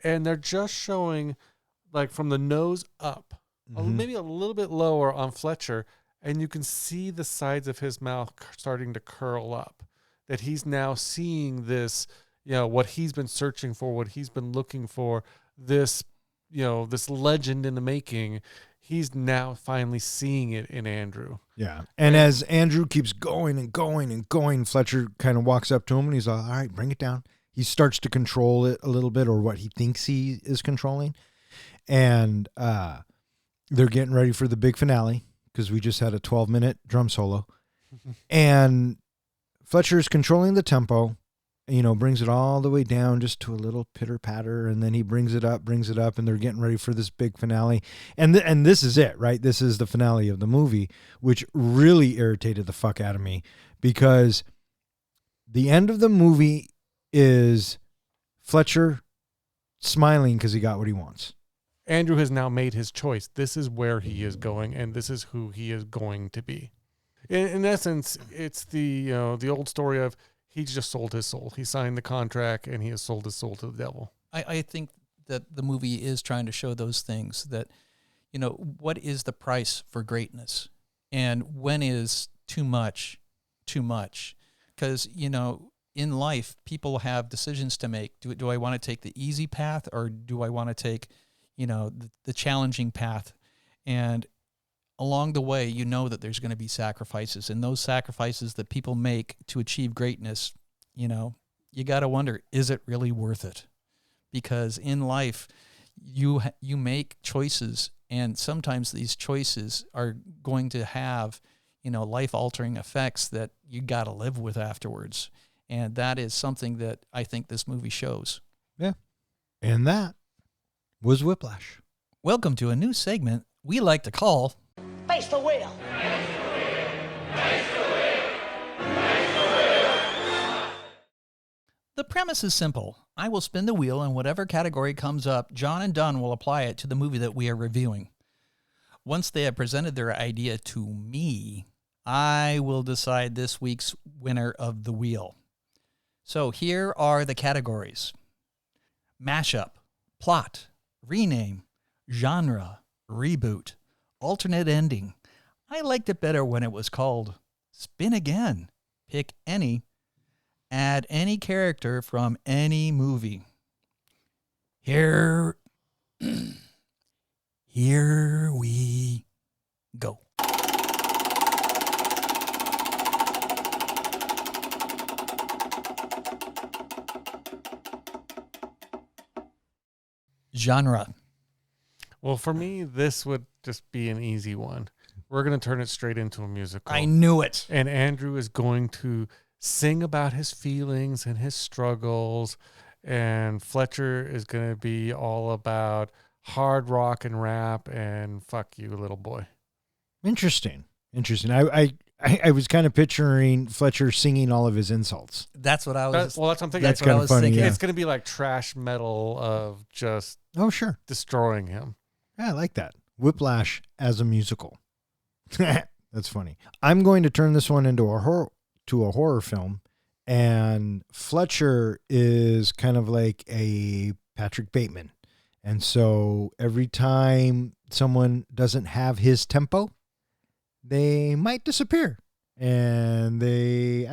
and they're just showing like from the nose up, maybe a little bit lower on Fletcher, and you can see the sides of his mouth starting to curl up, that he's now seeing this, what he's been searching for, what he's been looking for, this, this legend in the making. He's now finally seeing it in Andrew. Yeah. And as Andrew keeps going and going and going, Fletcher kind of walks up to him and he's like, all right, bring it down. He starts to control it a little bit, or what he thinks he is controlling. And they're getting ready for the big finale, because we just had a 12-minute drum solo. And Fletcher is controlling the tempo. brings it all the way down just to a little pitter patter, and then he brings it up, and they're getting ready for this big finale. And this is it, right? This is the finale of the movie, which really irritated the fuck out of me, because the end of the movie is Fletcher smiling because he got what he wants. Andrew has now made his choice. This is where he is going, and this is who he is going to be. In essence, it's the old story of he just sold his soul. He signed the contract, and he has sold his soul to the devil. I think that the movie is trying to show those things, that, what is the price for greatness? And when is too much too much? Because, in life, people have decisions to make. Do I want to take the easy path, or do I want to take, the challenging path? And along the way, that there's going to be sacrifices, and those sacrifices that people make to achieve greatness, you got to wonder, is it really worth it? Because in life, you make choices, and sometimes these choices are going to have, life-altering effects that you got to live with afterwards. And that is something that I think this movie shows. Yeah. And that was Whiplash. Welcome to a new segment we like to call Face the wheel. The premise is simple. I will spin the wheel, and whatever category comes up, John and Don will apply it to the movie that we are reviewing. Once they have presented their idea to me, I will decide this week's winner of the wheel. So here are the categories: mashup, plot, rename, genre, reboot, alternate ending. I liked it better when it was called spin again. Pick any. Add any character from any movie. Here we go. Genre. Well, for me, this would just be an easy one. We're going to turn it straight into a musical. I knew it. And Andrew is going to sing about his feelings and his struggles. And Fletcher is going to be all about hard rock and rap and fuck you, little boy. Interesting. I was kind of picturing Fletcher singing all of his insults. That's what I was. That's what I'm thinking. That's kind of funny. thinking. Yeah. It's going to be like trash metal of just Sure. destroying him. Yeah, I like that. Whiplash as a musical. That's funny. I'm going to turn this one into a horror film, and Fletcher is kind of like a Patrick Bateman. And so every time someone doesn't have his tempo, they might disappear. And they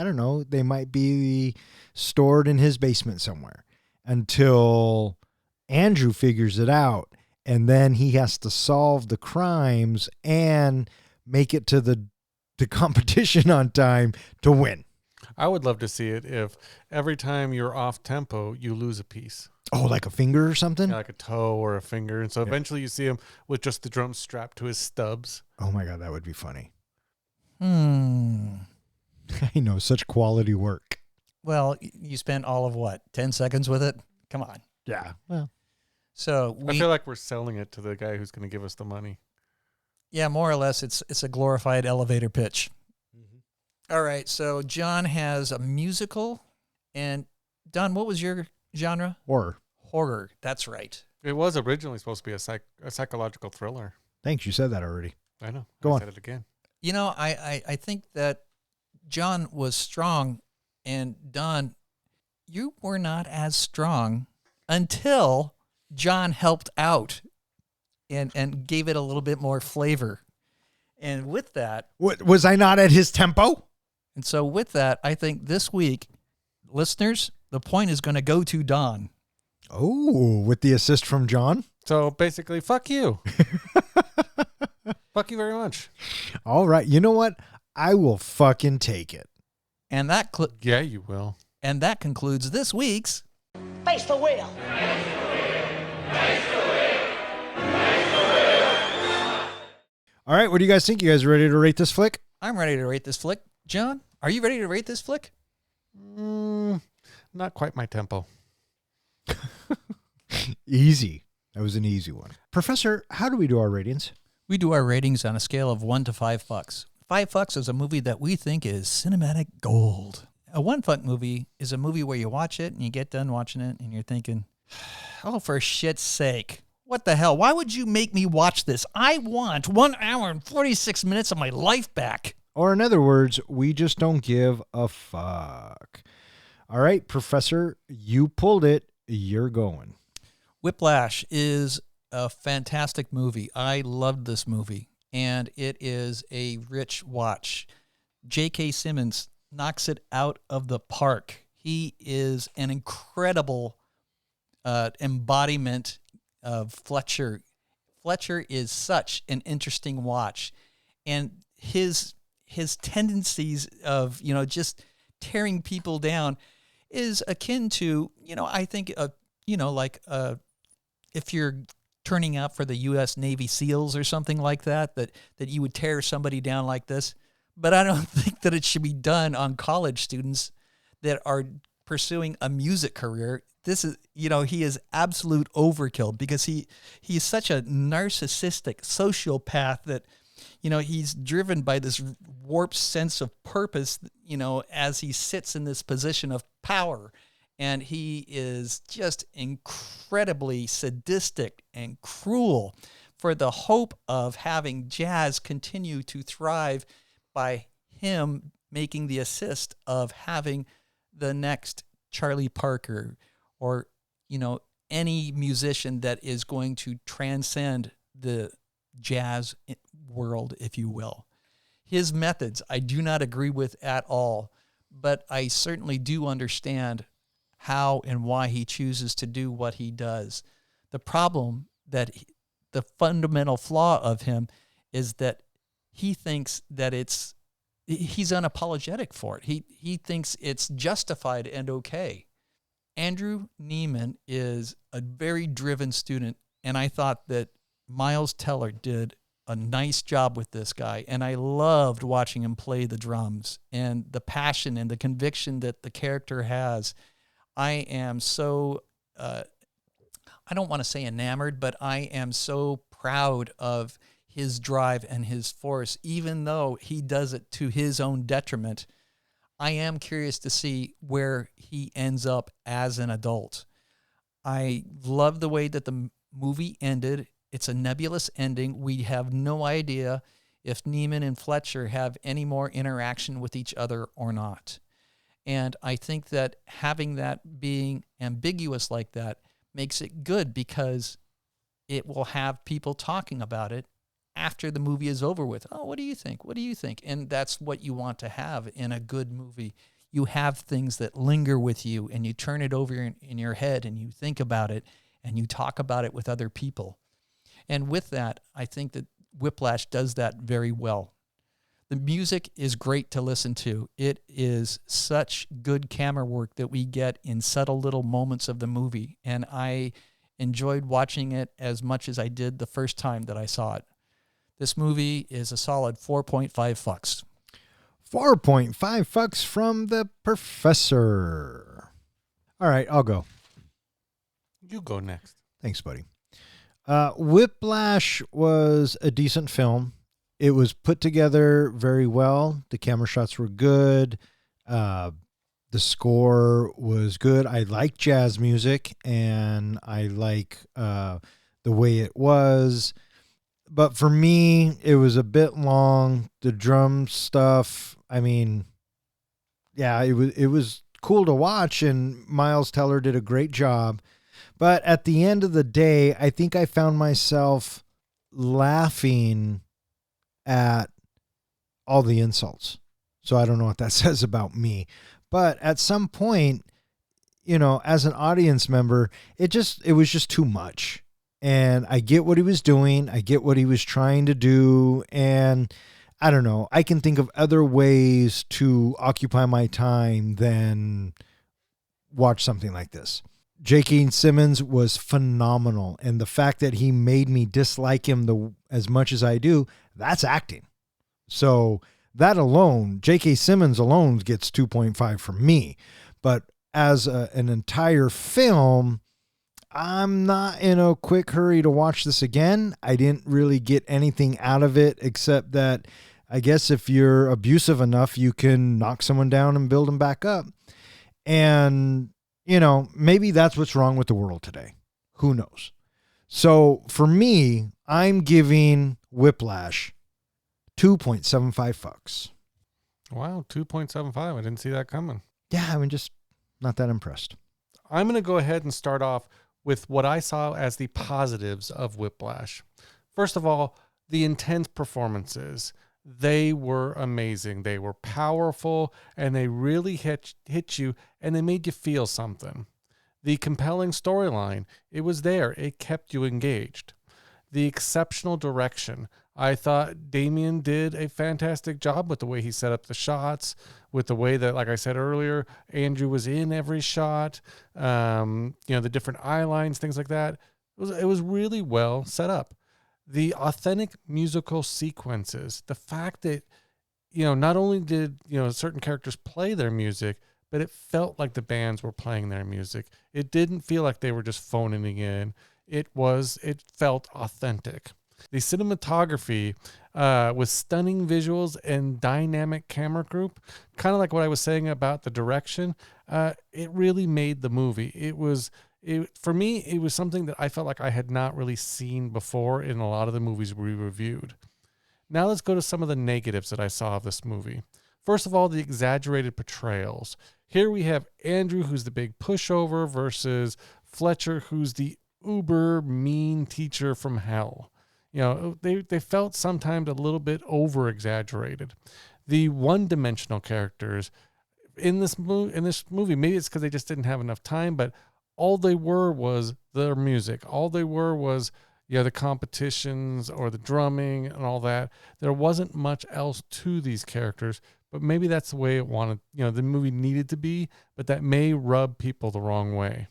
might be stored in his basement somewhere until Andrew figures it out. And then he has to solve the crimes and make it to the competition on time to win. I would love to see it if every time you're off tempo, you lose a piece. Oh, like a finger or something? Yeah, like a toe or a finger. And so eventually you see him with just the drum strapped to his stubs. Oh my God, that would be funny. I know, such quality work. Well, you spent all of what, 10 seconds with it? Come on. Yeah. Well, So I feel like we're selling it to the guy who's going to give us the money. yeah, more or less, it's a glorified elevator pitch. Mm-hmm. All right, so John has a musical, and Don, what was your genre? Horror. That's right. It was originally supposed to be a psychological thriller. thanks. You said that already. I know. Go I on. said it again. I think that John was strong, and Don, you were not as strong until John helped out and gave it a little bit more flavor. And with that... What, was I not at his tempo? And so with that, I think this week, listeners, the point is going to go to Don. Oh, with the assist from John? So basically, fuck you. Fuck you very much. All right. You know what? I will fucking take it. And that Yeah, you will. and that concludes this week's... Face the wheel. All right. What do you guys think? You guys ready to rate this flick? I'm ready to rate this flick. John, are you ready to rate this flick? Not Not quite my tempo. Easy. That was an easy one. Professor, how do we do our ratings? We do our ratings on a scale of 1 to 5 fucks. 5 fucks is a movie that we think is cinematic gold. A 1 fuck movie is a movie where you watch it and you get done watching it and you're thinking, oh, for shit's sake. What the hell? Why would you make me watch this? I want 1 hour and 46 minutes of my life back. Or in other words, we just don't give a fuck. All right, Professor, you pulled it. You're going. Whiplash is a fantastic movie. I loved this movie, and it is a rich watch. J.K. Simmons knocks it out of the park. He is an incredible embodiment of Fletcher. Fletcher is such an interesting watch, and his tendencies of, just tearing people down is akin to, I think, if you're turning out for the U.S. Navy SEALs or something like that you would tear somebody down like this. But I don't think that it should be done on college students that are pursuing a music career. This is, he is absolute overkill because he's such a narcissistic sociopath that, he's driven by this warped sense of purpose, as he sits in this position of power. And he is just incredibly sadistic and cruel for the hope of having jazz continue to thrive by him making the assist of having the next Charlie Parker or, any musician that is going to transcend the jazz world, if you will. His methods, I do not agree with at all, but I certainly do understand how and why he chooses to do what he does. The problem the fundamental flaw of him is that he thinks that he's unapologetic for it. He thinks it's justified and okay. Andrew Neiman is a very driven student, and I thought that Miles Teller did a nice job with this guy, and I loved watching him play the drums and the passion and the conviction that the character has. I am so, I don't want to say enamored, but I am so proud of his drive and his force, even though he does it to his own detriment. I am curious to see where he ends up as an adult. I love the way that the movie ended. It's a nebulous ending. We have no idea if Neiman and Fletcher have any more interaction with each other or not. And I think that having that being ambiguous like that makes it good because it will have people talking about it after the movie is over with. Oh, what do you think? What do you think? And that's what you want to have in a good movie. You have things that linger with you and you turn it over in your head and you think about it and you talk about it with other people. And with that, I think that Whiplash does that very well. The music is great to listen to. It is such good camera work that we get in subtle little moments of the movie. And I enjoyed watching it as much as I did the first time that I saw it. This movie is a solid 4.5 fucks. 4.5 fucks from the Professor. All right, I'll go. You go next. Thanks, buddy. Whiplash was a decent film. It was put together very well. The camera shots were good. The score was good. I like jazz music, and I like the way it was. But for me, it was a bit long. The drum stuff, I mean, yeah, it was cool to watch, and Miles Teller did a great job. But at the end of the day, I think I found myself laughing at all the insults. So I don't know what that says about me. But at some point, as an audience member, it was just too much. And I get what he was doing. I get what he was trying to do. And I don't know, I can think of other ways to occupy my time than watch something like this. J.K. Simmons was phenomenal. And the fact that he made me dislike him as much as I do, that's acting. So that alone, J.K. Simmons alone gets 2.5 from me. But as an entire film, I'm not in a quick hurry to watch this again. I didn't really get anything out of it except that I guess if you're abusive enough, you can knock someone down and build them back up. And, maybe that's what's wrong with the world today. Who knows? So for me, I'm giving Whiplash 2.75 fucks. Wow, 2.75. I didn't see that coming. Yeah, I'm just not that impressed. I'm going to go ahead and start off with what I saw as the positives of Whiplash. First of all, the intense performances. They were amazing. They were powerful, and they really hit you, and they made you feel something. The compelling storyline, it was there. It kept you engaged. The exceptional direction. I thought Damien did a fantastic job with the way he set up the shots, with the way that, like I said earlier, Andrew was in every shot, the different eye lines, things like that. It was really well set up. The authentic musical sequences, the fact that, not only did, certain characters play their music, but it felt like the bands were playing their music. It didn't feel like they were just phoning it in. It felt authentic. The cinematography with stunning visuals and dynamic camera group, kind of like what I was saying about the direction, it really made the movie. For me, it was something that I felt like I had not really seen before in a lot of the movies we reviewed. Now let's go to some of the negatives that I saw of this movie. First of all, the exaggerated portrayals. Here we have Andrew, who's the big pushover, versus Fletcher, who's the uber mean teacher from hell. They felt sometimes a little bit over-exaggerated. The one-dimensional characters in this movie, maybe it's because they just didn't have enough time, but all they were was their music. All they were was the competitions or the drumming and all that. There wasn't much else to these characters, but maybe that's the way it wanted, the movie needed to be, but that may rub people the wrong way.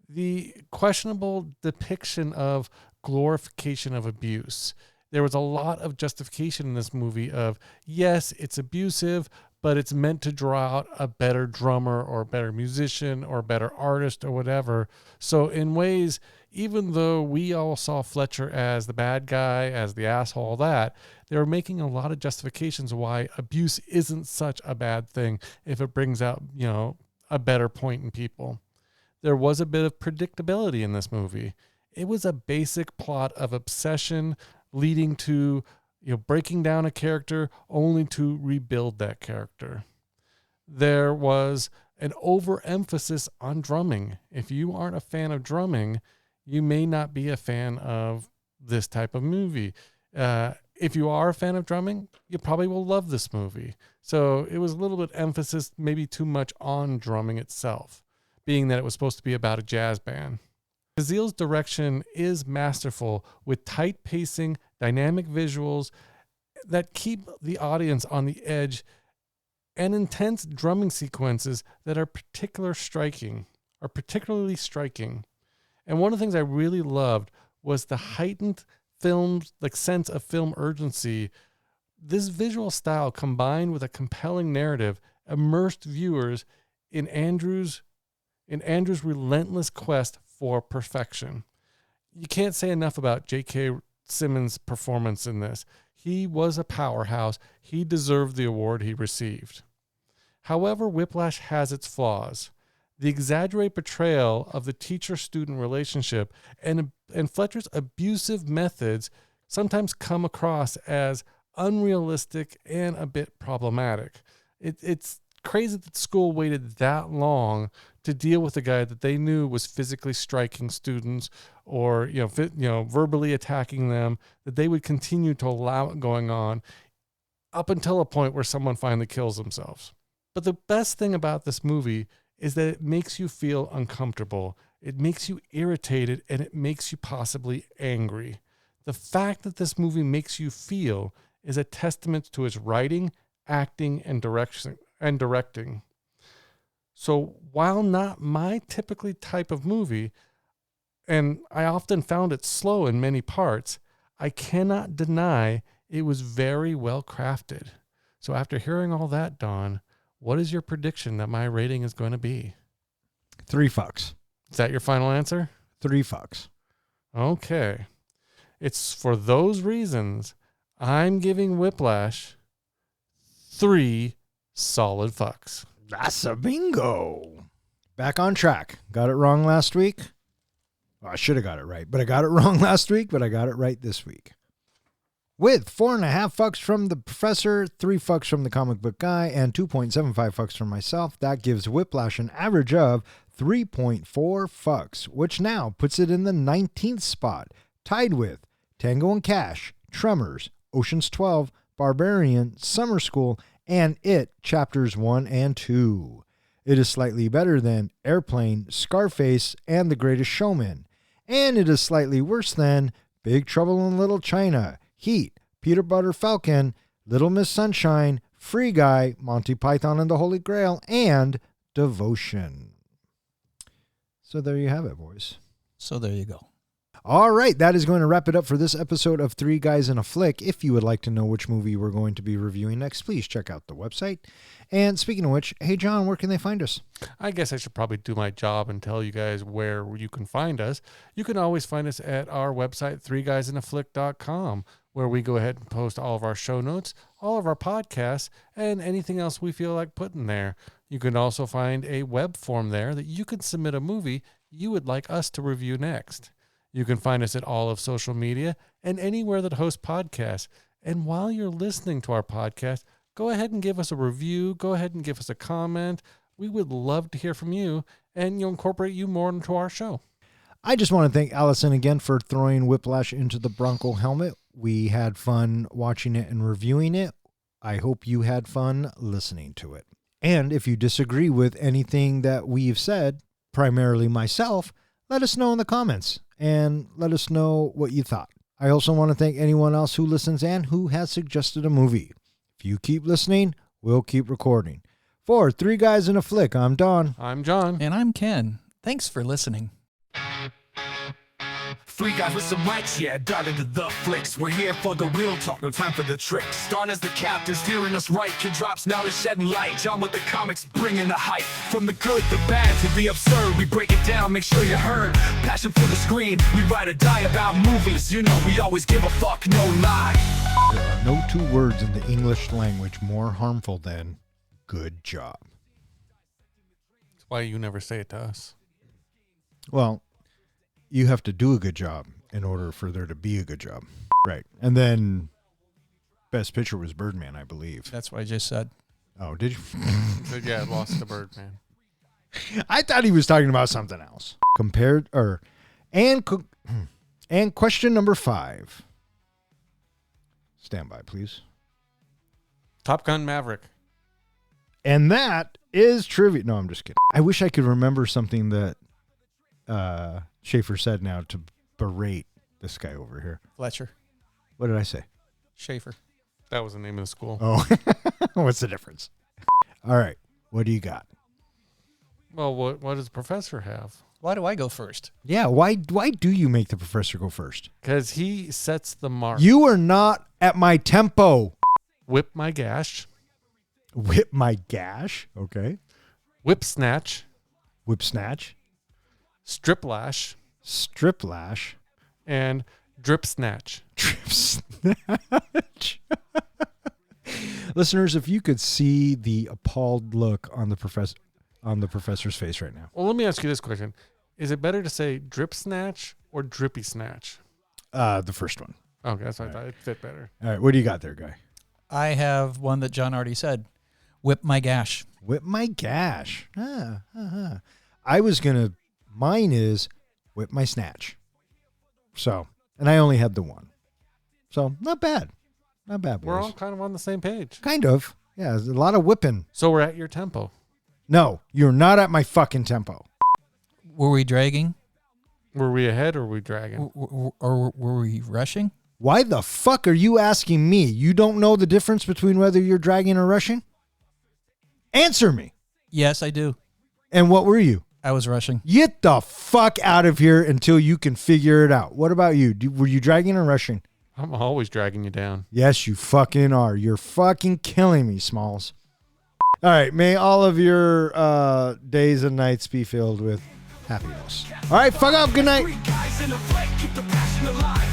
The questionable depiction of glorification of abuse. There was a lot of justification in this movie of, yes, it's abusive, but it's meant to draw out a better drummer or a better musician or a better artist or whatever. So in ways, even though we all saw Fletcher as the bad guy, as the asshole, all that, they were making a lot of justifications why abuse isn't such a bad thing if it brings out, a better point in people. There was a bit of predictability in this movie. It was a basic plot of obsession leading to breaking down a character only to rebuild that character. There was an overemphasis on drumming. If you aren't a fan of drumming, you may not be a fan of this type of movie. If you are a fan of drumming, you probably will love this movie. So it was a little bit emphasis, maybe too much on drumming itself, being that it was supposed to be about a jazz band. Cazille's direction is masterful with tight pacing, dynamic visuals that keep the audience on the edge, and intense drumming sequences that are particularly striking. And one of the things I really loved was the heightened sense of film urgency. This visual style combined with a compelling narrative immersed viewers in Andrew's relentless quest for perfection. You can't say enough about J.K. Simmons' performance in this. He was a powerhouse. He deserved the award he received. However, Whiplash has its flaws. The exaggerated portrayal of the teacher-student relationship and Fletcher's abusive methods sometimes come across as unrealistic and a bit problematic. It's crazy that the school waited that long to deal with a guy that they knew was physically striking students or verbally attacking them, that they would continue to allow it going on up until a point where someone finally kills themselves. But the best thing about this movie is that it makes you feel uncomfortable, it makes you irritated, and it makes you possibly angry. The fact that this movie makes you feel is a testament to its writing, acting, and directing. So while not my typically type of movie, and I often found it slow in many parts, I cannot deny it was very well crafted. So after hearing all that, Don, what is your prediction that my rating is going to be? 3 fucks. Is that your final answer? 3 fucks. Okay. It's for those reasons I'm giving Whiplash 3 solid fucks. That's a bingo. Back on track. Got it wrong last week. Well, I should have got it right, but I got it wrong last week, but I got it right this week. With 4.5 fucks from the professor, 3 fucks from the comic book guy, and 2.75 fucks from myself, that gives Whiplash an average of 3.4 fucks, which now puts it in the 19th spot, tied with Tango and Cash, Tremors, Ocean's 12, Barbarian, Summer School, and It Chapters 1 and 2. It is slightly better than Airplane, Scarface, and The Greatest Showman. And it is slightly worse than Big Trouble in Little China, Heat, Peter Butter Falcon, Little Miss Sunshine, Free Guy, Monty Python and the Holy Grail, and Devotion. So there you have it, boys. So there you go. All right, that is going to wrap it up for this episode of 3 Guys in a Flick. If you would like to know which movie we're going to be reviewing next, please check out the website. And speaking of which, hey, John, where can they find us? I guess I should probably do my job and tell you guys where you can find us. You can always find us at our website, 3guysinaflick.com, where we go ahead and post all of our show notes, all of our podcasts, and anything else we feel like putting there. You can also find a web form there that you can submit a movie you would like us to review next. You can find us at all of social media and anywhere that hosts podcasts. And while you're listening to our podcast, go ahead and give us a review. Go ahead and give us a comment. We would love to hear from you and incorporate you more into our show. I just want to thank Allison again for throwing Whiplash into the Bronco helmet. We had fun watching it and reviewing it. I hope you had fun listening to it. And if you disagree with anything that we've said, primarily myself, let us know in the comments and let us know what you thought. I also want to thank anyone else who listens and who has suggested a movie. If you keep listening, we'll keep recording. For 3 Guys in a Flick, I'm Don. I'm John. And I'm Ken. Thanks for listening. 3 guys with some mics, yeah, dive into the flicks. We're here for the real talk, no time for the tricks. Don as the captain, steering us right. Kid drops now to shedding light. John with the comics, bringing the hype. From the good, the bad, to the absurd, we break it down, make sure you heard. Passion for the screen, we ride or die about movies. You know we always give a fuck, no lie. There are no 2 words in the English language more harmful than good job. That's why you never say it to us. Well, you have to do a good job in order for there to be a good job. Right. And then Best Picture was Birdman, I believe. That's what I just said. Oh, did you? But yeah, I lost the bird, man. I thought he was talking about something else. And question number 5. Stand by, please. Top Gun Maverick. And that is trivia. No, I'm just kidding. I wish I could remember something that Schaefer said now to berate this guy over here. Fletcher. What did I say? Schaefer. That was the name of the school. Oh, what's the difference? All right. What do you got? Well, what does the professor have? Why do I go first? Yeah, why do you make the professor go first? Because he sets the mark. You are not at my tempo. Whip my gash. Whip my gash. Okay. Whip snatch. Whip snatch. Strip lash. Strip lash. And drip snatch. Drip snatch. Listeners, if you could see the appalled look on the professor's face right now. Well, let me ask you this question. Is it better to say drip snatch or drippy snatch? The first one. Okay, that's what I thought. It fit better. All right, what do you got there, guy? I have one that John already said. Whip my gash. Whip my gash. I was going to, mine is whip my snatch. So, and I only had the one. So, not bad. Not bad, boys. We're all kind of on the same page. Kind of. Yeah, there's a lot of whipping. So we're at your tempo. No, you're not at my fucking tempo. Were we dragging? Were we ahead or were we dragging? Or were we rushing? Why the fuck are you asking me? You don't know the difference between whether you're dragging or rushing? Answer me. Yes, I do. And what were you? I was rushing. Get the fuck out of here until you can figure it out. What about you? Were you dragging or rushing? I'm always dragging you down. Yes, you fucking are. You're fucking killing me, Smalls. All right. May all of your days and nights be filled with happiness. All right. Fuck up. Good night. Three guys in a flick, keep the passion alive.